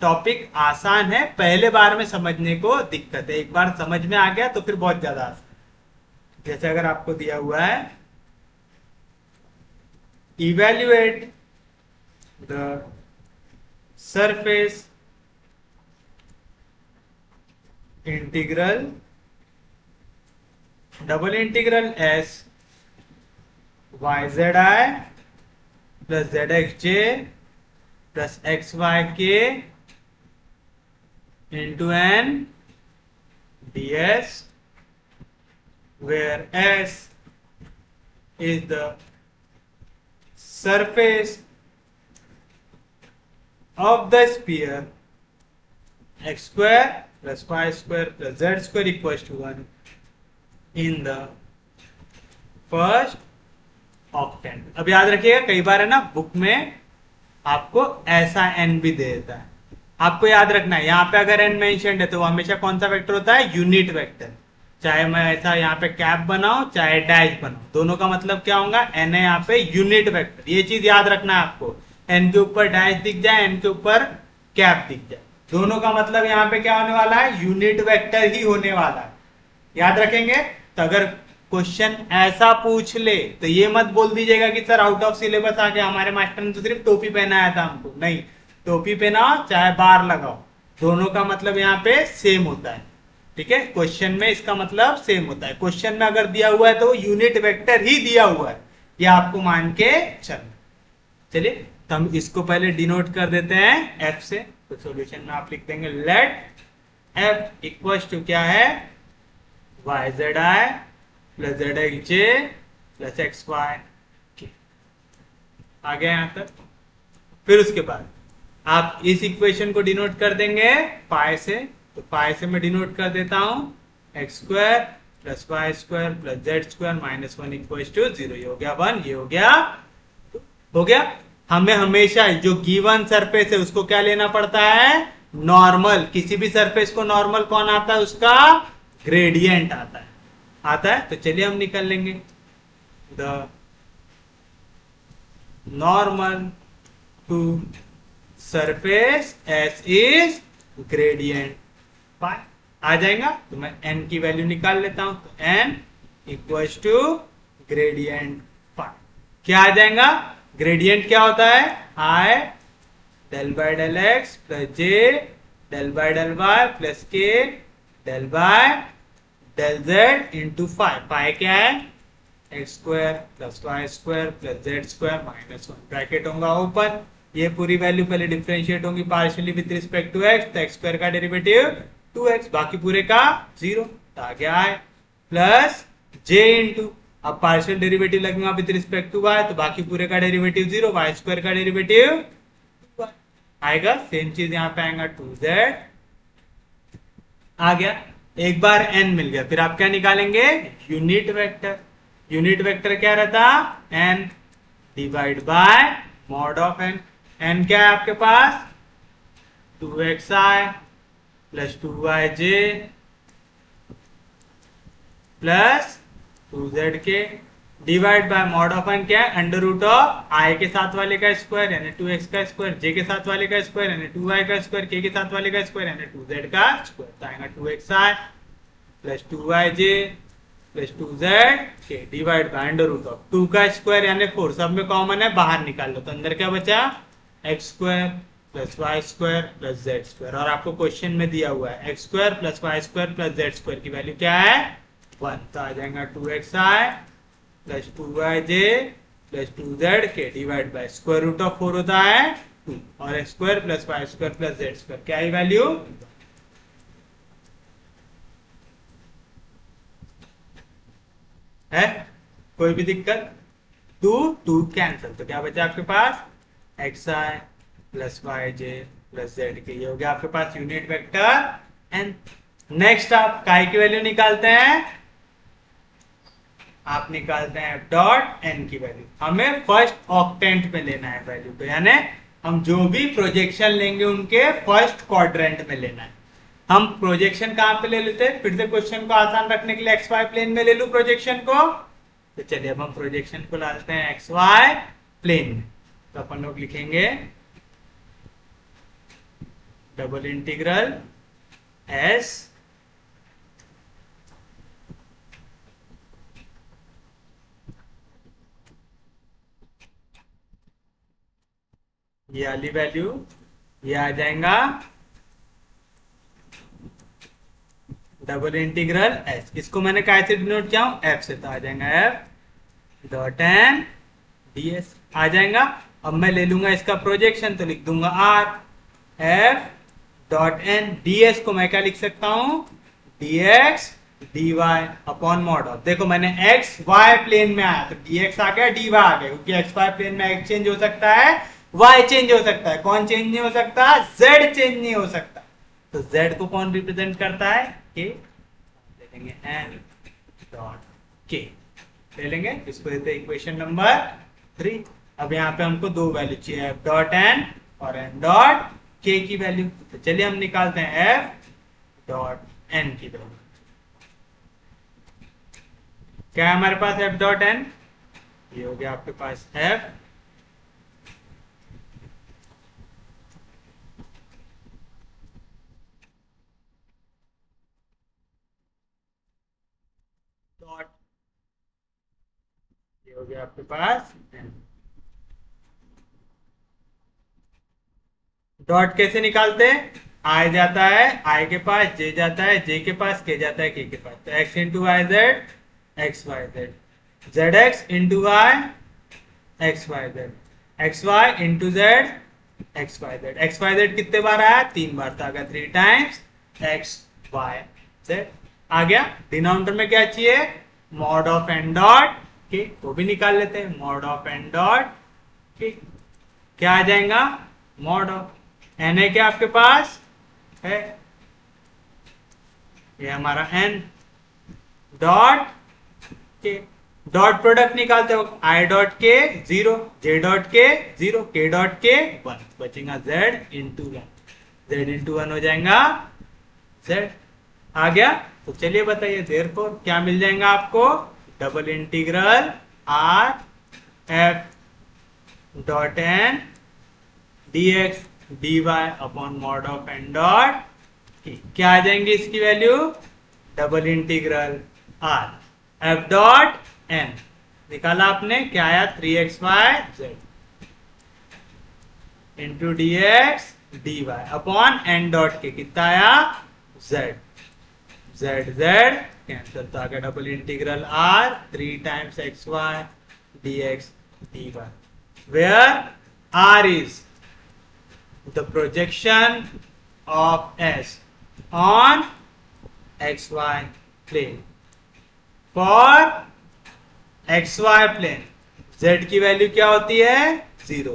टॉपिक आसान है, पहले बार में समझने को दिक्कत है, एक बार समझ में आ गया तो फिर बहुत ज्यादा आसान। जैसे अगर आपको दिया हुआ है evaluate the surface integral double integral s y z i plus z x j plus x y k into n D s, where s is the surface of the sphere x square plus y square plus z square equals to 1 in the first octant। अब याद रखिएगा कई बार है ना बुक में आपको ऐसा n भी दे देता है, आपको याद रखना है यहाँ पे अगर n मेंशन्ड है तो वो हमेशा कौन सा वेक्टर होता है, यूनिट वेक्टर। चाहे मैं ऐसा यहाँ पे कैप बनाऊं चाहे डैश बनाऊं, दोनों का मतलब क्या होगा, n है यहाँ पे यूनिट वेक्टर। ये चीज याद रखना है आपको, n के ऊपर डैश दिख जाए n के ऊपर कैप दिख जाए, दोनों का मतलब यहाँ पे क्या होने वाला है, यूनिट वेक्टर ही होने वाला है। याद रखेंगे। तो अगर क्वेश्चन ऐसा पूछ ले तो ये मत बोल दीजिएगा कि सर आउट ऑफ सिलेबस आ गया, हमारे मास्टर ने तो सिर्फ टोपी पहनाया था हमको। नहीं, टोपी पहनाओ चाहे बार लगाओ, दोनों का मतलब यहाँ पे सेम होता है। ठीक है, क्वेश्चन में इसका मतलब सेम होता है। क्वेश्चन में अगर दिया हुआ है तो यूनिट वेक्टर ही दिया हुआ है, ये आपको मान के चलना। चलिए तो हम इसको पहले डिनोट कर देते हैं एफ से। तो सॉल्यूशन में आप लिख देंगे लेट एफ इक्वल टू क्या है, y z i plus z x j plus x y. आ गया यहां तक। फिर उसके बाद आप इस इक्वेशन को डिनोट कर देंगे पाई से। तो पाई से मैं डिनोट कर देता हूं x square plus Y square plus Z square minus one equal to zero. ये हो गया वन, ये हो गया हो गया। हमें हमेशा जो गिवन सरफेस है उसको क्या लेना पड़ता है, नॉर्मल। किसी भी सरफेस को नॉर्मल कौन आता है, उसका ग्रेडियंट आता है। आता है तो चलिए हम निकल लेंगे the normal to surface S is gradient phi. आ जाएगा तो मैं n की वैल्यू निकाल लेता हूं। तो n equals to gradient phi. क्या आ जाएगा, ग्रेडियंट क्या होता है, i del by del x plus j del by del y plus k del by del z into five. Phi क्या है, x square plus Y square plus Z square minus one. Bracket होगा ओपन। ये पूरी वैल्यू पहले डिफरेंशिएट होंगी partially with respect to x. तो एक्स स्क्वायर का डेरिवेटिव 2x, बाकी पूरे का जीरो। तो आ गया है प्लस जे इंटू, अब पार्शियल डेरिवेटिव लगेगा विद रिस्पेक्ट टू y, तो बाकी पूरे का डेरिवेटिव जीरो, वाई स्क्वायर का डेरिवेटिव आएगा। सेम चीज यहाँ पे आएगा 2z। आ गया, एक बार n मिल गया। फिर आप क्या निकालेंगे, यूनिट वेक्टर। यूनिट वेक्टर क्या रहता, n divide by mod of n। n क्या है आपके पास, 2xi plus 2yj plus 2zk divide bye mod of n क्या है, अंडर रूट ऑफ i के साथ वाले का स्क्वायर यानी 2x का स्क्वायर, j के साथ वाले का स्क्वायर यानी 2y का स्क्वायर, k के साथ वाले का स्क्वायर यानी 2z का स्क्वायर। तो आएगा 2xi plus 2yj plus 2zk divide by under root of 2 का स्क्वायर यानी 4, सब में कॉमन है, बाहर निकाल लो। तो अंदर क्या बचा, x square plus Y square plus Z square. और आपको क्वेश्चन में दिया हुआ है x square plus Y square plus Z square की वैल्यू क्या है, 1। तो आ जाएगा 2xi plus 2yj plus 2zk divide by square root of 4 होता है 2, और x square plus Y square plus Z square क्या है वैल्यू, है। कोई भी दिक्कत, 2 कैंसिल, तो क्या बचा आपके पास, xi प्लस वाई जे प्लस जेड के। ये हो गया आपके पास यूनिट वेक्टर एन। नेक्स्ट आप काई की वैल्यू निकालते हैं, आप निकालते हैं एफ डॉट एन की वैल्यू। हमें फर्स्ट ऑक्टेंट में लेना है वैल्यू को, यानी हम जो भी प्रोजेक्शन लेंगे उनके फर्स्ट क्वाड्रेंट में लेना है। हम प्रोजेक्शन कहां पे ले लेते हैं, फिर से क्वेश्चन को आसान रखने के लिए एक्स वाई प्लेन में ले लू प्रोजेक्शन को। तो चलिए अब हम प्रोजेक्शन को डालते हैं एक्स वाई प्लेन में। तो अपन लोग लिखेंगे डबल इंटीग्रल एस ये वाली वैल्यू, ये आ जाएगा डबल इंटीग्रल एस। इसको मैंने कैसे डिनोट किया हूं, एफ से। तो आ जाएगा f dot N D s आ जाएगा। अब मैं ले लूंगा इसका प्रोजेक्शन, तो लिख दूंगा r F dot N D s को मैं क्या लिख सकता हूं, d x d y upon mod of. देखो मैंने एक्स वाई प्लेन में आया तो डी एक्स आ गया डी वाई आ गया, क्योंकि एक्स वाई प्लेन में एक्स चेंज हो सकता है, वाई चेंज हो सकता है। कौन चेंज नहीं हो सकता, जेड चेंज नहीं हो सकता। तो जेड को कौन रिप्रेजेंट करता है, के। ले लेंगे एन डॉट के, ले लेंगे इसको देते इक्वेशन नंबर 3। अब यहाँ पे हमको दो वैल्यू चाहिए, एफ डॉट एन और एन डॉट के की वैल्यू। तो चलिए हम निकालते हैं एफ डॉट एन की वैल्यू। क्या है हमारे पास एफ डॉट एन, ये हो गया आपके पास एफ डॉट गया आपके पास n। डॉट कैसे निकालते हैं? आई जाता है आई के पास, जे जाता है जे के पास, के जाता है के पास, तो x into y z x y z, z x into y x y z, x y into z x y z. X y z कितने बार आया? 3 बार, तो आ गया 3 टाइम्स एक्स वाई जेड। आ गया। डिनोमिनेटर में क्या चाहिए? मॉड ऑफ एन डॉट के, वो भी निकाल लेते हैं। Mod of n dot k क्या आ जाएगा? मॉड ऑफ एन है क्या आपके पास है, ये हमारा एन डॉट के। डॉट प्रोडक्ट निकालते हो, आई डॉट के 0, जे डॉट के 0, के डॉट के 1, बचेगा जेड इंटू 1, जेड इंटू 1 हो जाएगा जेड। आ गया। तो चलिए बताइए देयरफॉर क्या मिल जाएगा आपको? Double integral R F dot n dx dy upon mod of n dot k. क्या आ जाएंगे इसकी value? Double integral R F dot n निकाला आपने, क्या आया? 3xy into d x d y upon n dot k, कितना आया? z z z कैंसिल, तो आ गया double integral r 3 times x y d x d y, where are is the projection of S on xy plane. For xy plane z की वैल्यू क्या होती है? 0।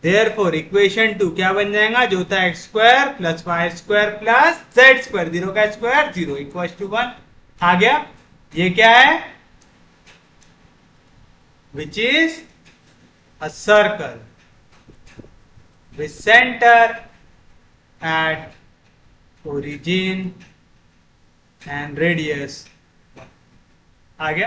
Therefore इक्वेशन 2 क्या बन जाएगा? जो था x square plus Y square plus Z square, 0 का स्क्वायर 0 इक्वल टू 1। आ गया। ये क्या है? Which is a circle with center at origin and radius। आ गया,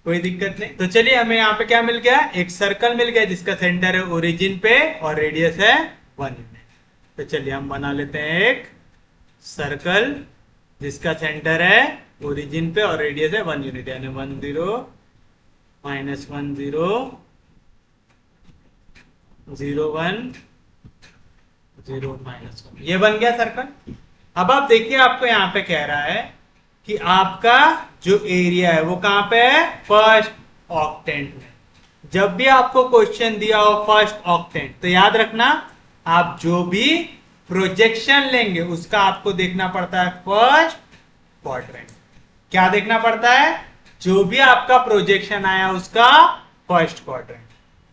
कोई दिक्कत नहीं। तो चलिए हमें यहाँ पे क्या मिल गया? एक सर्कल मिल गया जिसका सेंटर है ओरिजिन पे और रेडियस है 1 यूनिट। तो चलिए हम बना लेते हैं एक सर्कल जिसका सेंटर है ओरिजिन पे और रेडियस है 1 यूनिट, यानी 1 0 माइनस 1 0 0 1 0 माइनस 1। ये बन गया सर्कल। अब आप देखिए, आपको यहाँ पे कह रहा है कि आपका जो एरिया है वो कहां पे है? फर्स्ट ऑक्टेंट में। जब भी आपको क्वेश्चन दिया हो फर्स्ट ऑक्टेंट, तो याद रखना आप जो भी प्रोजेक्शन लेंगे उसका आपको देखना पड़ता है फर्स्ट क्वाड्रेंट। क्या देखना पड़ता है? जो भी आपका प्रोजेक्शन आया उसका फर्स्ट क्वाड्रेंट।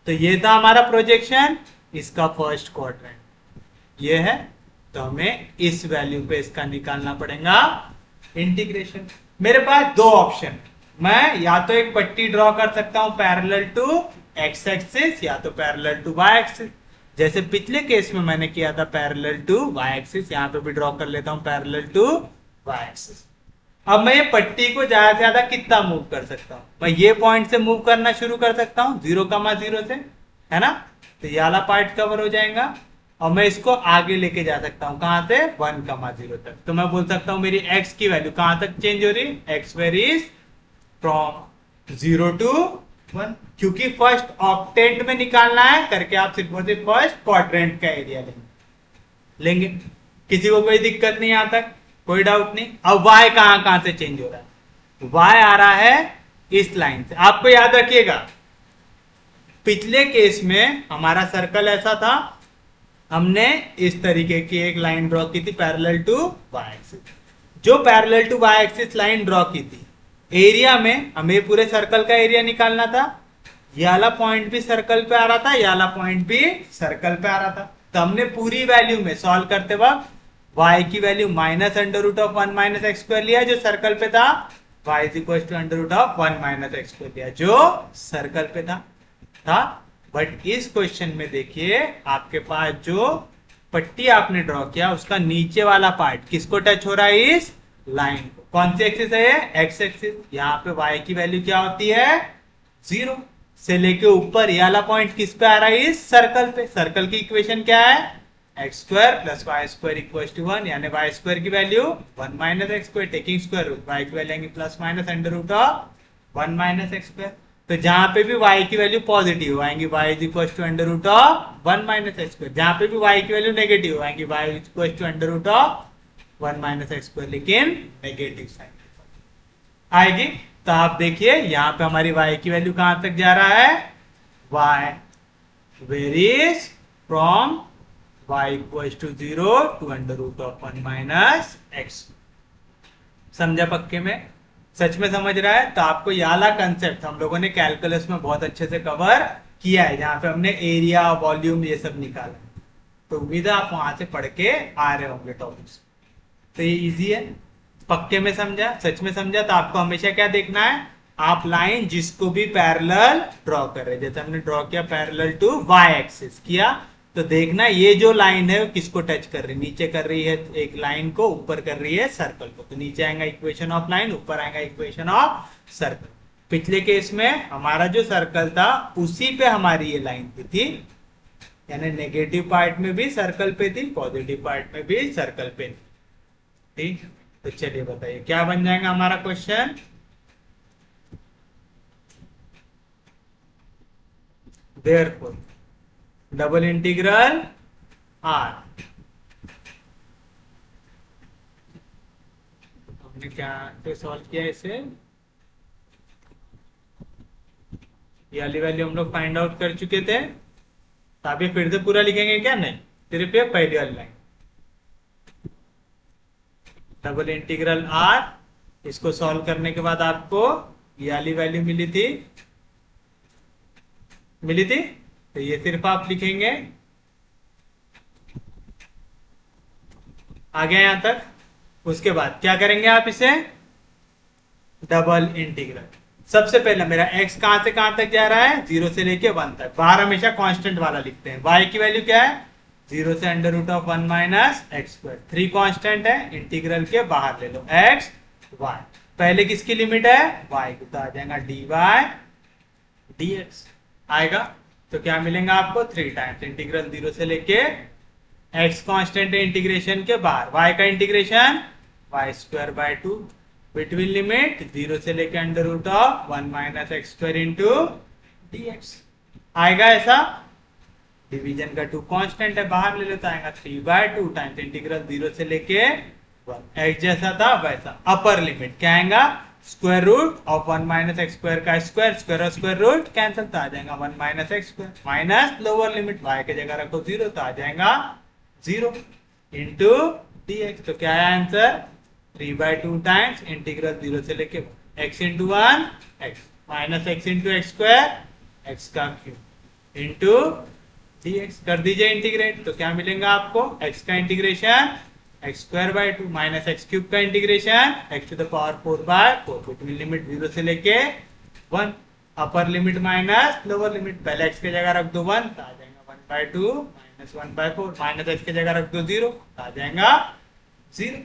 तो ये था हमारा प्रोजेक्शन, इसका फर्स्ट क्वाड्रेंट ये है, तो हमें इस वैल्यू पे इसका निकालना पड़ेगा इंटीग्रेशन। मेरे पास दो ऑप्शन है, मैं या तो एक पट्टी ड्रॉ कर सकता हूं पैरेलल टू एक्स एक्सिस या तो पैरेलल टू वाई एक्सिस। जैसे पिछले केस में मैंने किया था पैरेलल टू वाई एक्सिस, यहां पे भी ड्रॉ कर लेता हूं पैरेलल टू वाई एक्सिस। अब मैं ये पट्टी को ज्यादा से ज्यादा कितना मूव कर सकता हूं? मैं ये पॉइंट से मूव करना शुरू कर सकता हूं 0,0 से, है ना? तो ये वाला पार्ट कवर हो जाएगा और मैं इसको आगे लेके जा सकता हूं, कहां से? 1,0 तक। तो मैं बोल सकता हूं मेरी x की वैल्यू कहां तक चेंज हो रही? x वेरीज फ्रॉम 0 to 1, क्योंकि फर्स्ट ऑक्टेंट में निकालना है करके आप सिर्फ और सिर्फ फर्स्ट क्वाड्रेंट का एरिया लेंगे। किसी को कोई दिक्कत नहीं, यहां तक कोई डाउट नहीं। अब y कहां से चेंज हो रहा है? y आ रहा है इस लाइन से। आपको याद रखिएगा पिछले केस में हमारा सर्कल ऐसा था, हमने इस तरीके की एक लाइन ड्रॉ की थी पैरेलल टू वाई एक्सिस। जो parallel to y axis line draw की थी, एरिया में हमें पूरे सर्कल का एरिया निकालना था। ये वाला पॉइंट भी सर्कल पे आ रहा था, ये वाला पॉइंट भी सर्कल पे आ रहा था। तो हमने पूरी वैल्यू में सॉल्व करते वक्त y की value minus under root of 1 minus x square लिया जो सर्कल पे था, y is equal to under root of 1 minus x square लिया जो सर्कल पे था। बट इस क्वेश्चन में देखिए आपके पास जो पट्टी आपने ड्रॉ किया उसका नीचे वाला पार्ट किसको टच हो रहा है? इस लाइन को। कौन सी एक्सिस है? X axis. यहाँ पे y की वैल्यू क्या होती है? 0 से लेके ऊपर ये वाला पॉइंट किस पे आ रहा है? इस सर्कल पे। सर्कल की इक्वेशन क्या है? X square plus Y square equal to 1, यानी वाई स्क्वायर की value 1 minus x square, taking square root, y की value plus minus under root of 1 minus x square. तो जहां पे भी y की वैल्यू पॉजिटिव आएंगी y is equal to under root of 1 minus x square, जहां पे भी y की वैल्यू नेगेटिव आएंगी y is equal to under root of 1 minus x square, लेकिन नेगेटिव साइन आएगी। तो आप देखिए यहाँ पे हमारी y की वैल्यू कहां तक जा रहा है, y varies from y equal to 0 to under root of 1 minus x. समझा पक्के में, सच में समझ रहा है। तो आपको ये वाला कंसेप्ट हम लोगों ने कैलकुलस में बहुत अच्छे से कवर किया है, जहां पे हमने एरिया वॉल्यूम ये सब निकाला। तो उम्मीद है आप वहां से पढ़ के आ रहे होंगे टॉपिक्स। तो ये इजी है, पक्के में समझा, सच में समझा। तो आपको हमेशा क्या देखना है, आप लाइन जिसको भी पैरेलल ड्रॉ कर रहे हैं, जैसे हमने ड्रॉ किया पैरेलल टू वाई एक्सिस किया, तो देखना ये जो लाइन है वो किसको टच कर रही है, नीचे कर रही है एक लाइन को, ऊपर कर रही है सर्कल को। तो नीचे आएगा इक्वेशन ऑफ लाइन, ऊपर आएगा इक्वेशन ऑफ सर्कल। पिछले केस में हमारा जो सर्कल था उसी पे हमारी ये लाइन पे थी, यानी नेगेटिव पार्ट में भी सर्कल पे थी, पॉजिटिव पार्ट में भी सर्कल पे थी। ठीक, तो चलिए बताइए क्या बन जाएगा हमारा question. Therefore double integral r, हमने क्या सॉल्व किया इसे, ये वाली वैल्यू हम लोग फाइंड आउट कर चुके थे। तो आप ये फिर से पूरा लिखेंगे क्या, नहीं, सिर्फ ये पहली वाली लाइन डबल इंटीग्रल आर, इसको सॉल्व करने के बाद आपको ये वाली वैल्यू मिली थी, तो ये सिर्फ आप लिखेंगे। आ गया यहां तक। उसके बाद क्या करेंगे आप इसे, डबल इंटीग्रल। सबसे पहले मेरा x कहां से कहां तक जा रहा है, 0 से लेके 1 तक। बाहर हमेशा कांस्टेंट वाला लिखते हैं। y की वैल्यू क्या है, 0 से under root of 1 minus x square. 3 constant है, इंटीग्रल के बाहर ले लो x y। पहले किसकी लिमिट है, y की, तो आ जाएगा dy dx आएगा। तो क्या मिलेगा आपको, 3 टाइम्स इंटीग्रल 0 से लेके x कांस्टेंट है इंटीग्रेशन के बाहर, y का integration y square by 2 between limit 0 से लेके under root of 1 minus x square into dx आएगा। ऐसा डिवीजन का 2 कांस्टेंट है, बाहर ले लेता आएगा 3/2 टाइम्स इंटीग्रल 0 से लेके 1, x जैसा था वैसा। अपर लिमिट क्या आएगा, square root of 1 minus x square का स्क्वायर, स्क्वायर और स्क्वायर रूट कैंसिल, तो आ जाएगा 1 minus x square, minus lower limit y के जगह रखो 0, तो आ जाएगा 0 इंटू dx। तो क्या है आंसर, 3/2 टाइम्स इंटीग्रल 0 से लेके x into 1 x minus x into x square x का क्यूब इंटू dx। कर दीजिए इंटीग्रेट, तो क्या मिलेगा आपको, x का integration x square by 2 minus x cube का integration x to the power 4/4 between limit 0 से लेके 1। Upper limit minus lower limit, पहले x के जगह रख दो 1, तो आ जाएगा 1/2 माइनस 1/4, माइनस x के जगह रख दो 0, तो आ जाएगा 0।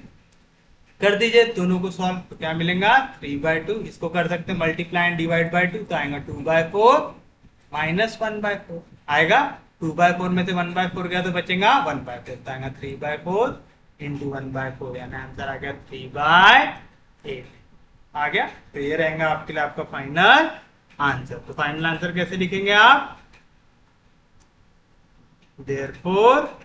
कर दीजिए दोनों को सॉल्व, तो क्या मिलेगा, 3/2। इसको कर सकते हैं मल्टीप्लाई एंड डिवाइड बाय 2, तो आएगा 2/4 माइनस 1/4 आएगा। 2/4 में से 1/4 गया तो बचेगा 1/4, तो आएगा 3/4 इंटू 1/4, यानी आंसर आ गया 3/8 आ गया। तो ये रहेगा आपके लिए आपका फाइनल आंसर। तो फाइनल आंसर कैसे लिखेंगे आप, देयरफॉर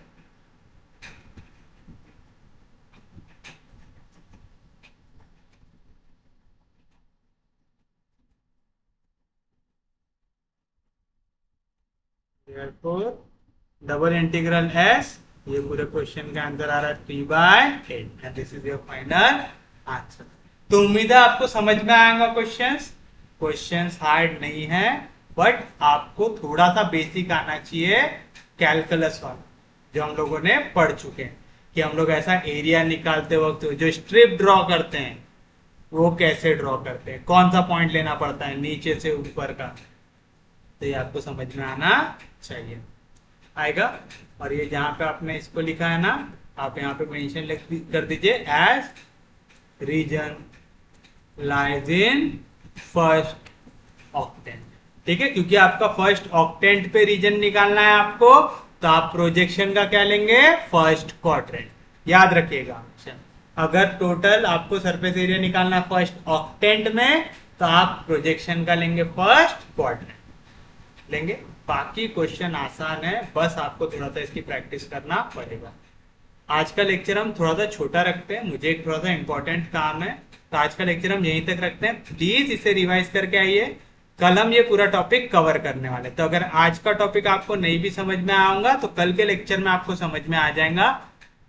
डबल इंटीग्रल s, ये पूरे क्वेश्चन का आंसर आ रहा है 3/8 and this is your final answer. तो उम्मीद है आपको समझ में आएगा क्वेश्चंस। क्वेश्चंस हार्ड नहीं है, बट आपको थोड़ा सा बेसिक आना चाहिए कैलकुलस वाला, जो हम लोगों ने पढ़ चुके हैं कि हम लोग ऐसा एरिया निकालते वक्त जो स्ट्रिप ड्रॉ करते हैं वो कैसे ड्रॉ करते हैं, कौन सा पॉइंट लेना पड़ता है नीचे से ऊपर का, तो ये आपको समझ में आना चाहिए, आएगा। और ये जहां पे आपने इसको लिखा है ना, आप यहाँ पे मेंशन कर दीजिए as region lies in first octant, ठीक है, क्योंकि आपका फर्स्ट ऑक्टेंट पे रीजन निकालना है आपको, तो आप प्रोजेक्शन का क्या लेंगे, फर्स्ट क्वाड्रेंट। याद रखिएगा, अगर टोटल आपको सरफेस एरिया निकालना है फर्स्ट ऑक्टेंट में, तो आप प्रोजेक्शन का लेंगे फर्स्ट क्वाड्रेंट लेंगे। बाकी क्वेश्चन आसान है, बस आपको थोड़ा सा इसकी प्रैक्टिस करना पड़ेगा। आज का लेक्चर हम थोड़ा सा छोटा रखते हैं, मुझे एक थोड़ा सा इंपॉर्टेंट काम है, तो आज का लेक्चर हम यहीं तक रखते हैं। प्लीज इसे रिवाइज करके आइए, कल हम ये पूरा टॉपिक कवर करने वाले। तो अगर आज का टॉपिक आपको नहीं भी समझ में आऊंगा तो कल के लेक्चर में आपको समझ में आ जाएगा।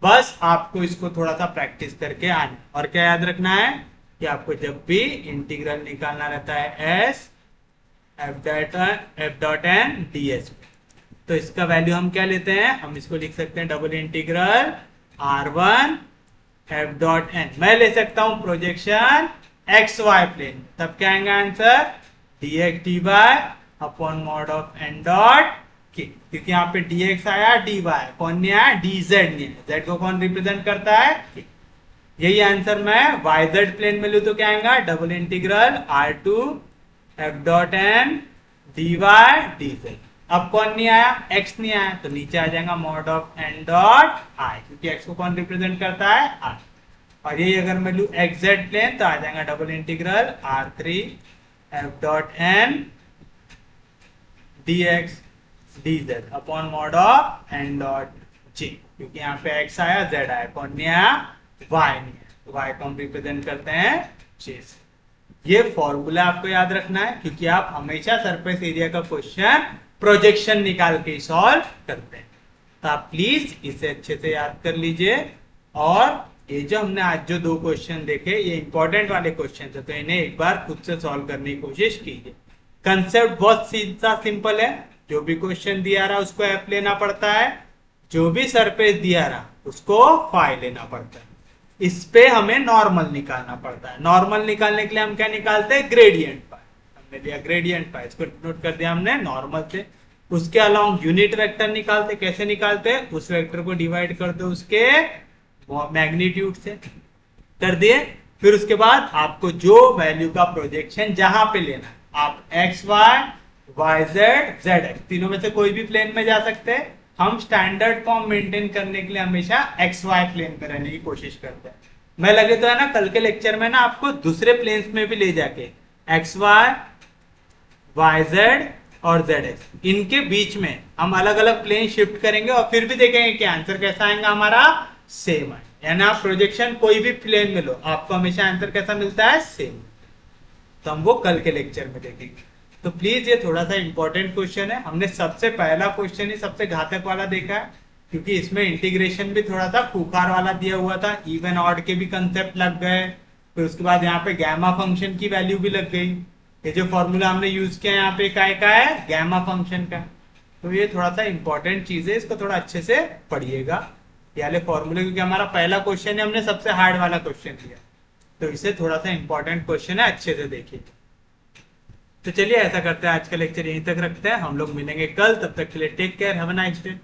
बस आपको इसको थोड़ा सा प्रैक्टिस करके आना। और क्या याद रखना है कि आपको जब भी इंटीग्रल निकालना रहता है s F dot N D s, तो इसका वैल्यू हम क्या लेते हैं, हम इसको लिख सकते हैं double integral R1 f dot n. मैं ले सकता हूं प्रोजेक्शन एक्स वाई प्लेन, तब क्या आएगा answer dx dy upon mod of n dot k, क्योंकि यहाँ पे dx आया dy कौन नहीं आया, dz नहीं है, z को कौन रिप्रेजेंट करता है k। यही आंसर मैं yz प्लेन में लू तो क्या आएगा double integral R2 f dot n dy dz। अब कौन नहीं आया, x नहीं आया, तो नीचे आ जाएगा mod of n dot i, क्योंकि x को कौन रिप्रेजेंट करता है i। और यही अगर मैं लू xz प्लेन तो आ जाएगा double integral R3 f dot n dx dz upon mod of n dot j, क्योंकि यहाँ पे x आया z आया, कौन नहीं आया, y नहीं है, तो y को हम रिप्रेजेंट करते हैं j से। ये फॉर्मूला आपको याद रखना है, क्योंकि आप हमेशा सरफेस एरिया का क्वेश्चन प्रोजेक्शन निकाल के सॉल्व करते हैं। तो आप प्लीज इसे अच्छे से याद कर लीजिए। और ये जो हमने आज जो दो क्वेश्चन देखे ये इंपॉर्टेंट वाले क्वेश्चन थे, तो इन्हें एक बार खुद से सॉल्व करने की कोशिश कीजिए। कंसेप्ट बहुत सीधा सिंपल है, जो भी क्वेश्चन दिया रहा उसको एफ लेना पड़ता है, जो भी सरफेस दिया रहा उसको फाई लेना पड़ता है। इस पे हमें नॉर्मल निकालना पड़ता है। नॉर्मल निकालने के लिए हम क्या निकालते हैं, ग्रेडियंट पाई। हमने लिया ग्रेडियंट पाई, इसको नोट कर दिया हमने नॉर्मल से। उसके अलावा यूनिट वेक्टर निकालते, कैसे निकालते हैं, उस वेक्टर को डिवाइड कर दो उसके मैग्नीट्यूड से, कर दिए। फिर उसके बाद आपको जो वैल्यू का प्रोजेक्शन जहां पे लेना है, आप x y y z z x तीनों में से कोई भी प्लेन में जा सकते हैं। हम स्टैंडर्ड फॉर्म मेंटेन करने के लिए हमेशा एक्स वाई प्लेन में रहने की कोशिश करते हैं। मैं लगे तो है ना कल के लेक्चर में ना आपको दूसरे प्लेन्स में भी ले जाके एक्स वाई वाई जेड और जेड एक्स इनके बीच में हम अलग अलग प्लेन शिफ्ट करेंगे और फिर भी देखेंगे कि आंसर कैसा आएगा हमारा, सेम है। यानी आप प्रोजेक्शन कोई भी प्लेन में लो, आपको हमेशा आंसर कैसा मिलता है, सेम। तो हम वो कल के लेक्चर में देखेंगे। तो प्लीज ये थोड़ा सा इंपॉर्टेंट क्वेश्चन है। हमने सबसे पहला क्वेश्चन ही सबसे घातक वाला देखा है, क्योंकि इसमें इंटीग्रेशन भी थोड़ा सा खूखार वाला दिया हुआ था, इवन ऑड के भी कंसेप्ट लग गए। फिर उसके बाद यहाँ पे गैमा फंक्शन की वैल्यू भी लग गई। ये जो फॉर्मूला हमने यूज किया यहाँ पे काय का है, गैमा फंक्शन का। तो ये थोड़ा सा इंपॉर्टेंट चीज है, इसको थोड़ा अच्छे से पढ़िएगा ये वाले फॉर्मूले, क्योंकि हमारा पहला क्वेश्चन है, हमने सबसे हार्ड वाला क्वेश्चन दिया, तो इसे थोड़ा सा इंपॉर्टेंट क्वेश्चन है, अच्छे से देखिए। तो चलिए ऐसा करते हैं, आज का लेक्चर यहीं तक रखते हैं, हम लोग मिलेंगे कल, तब तक के लिए take care, have a nice day.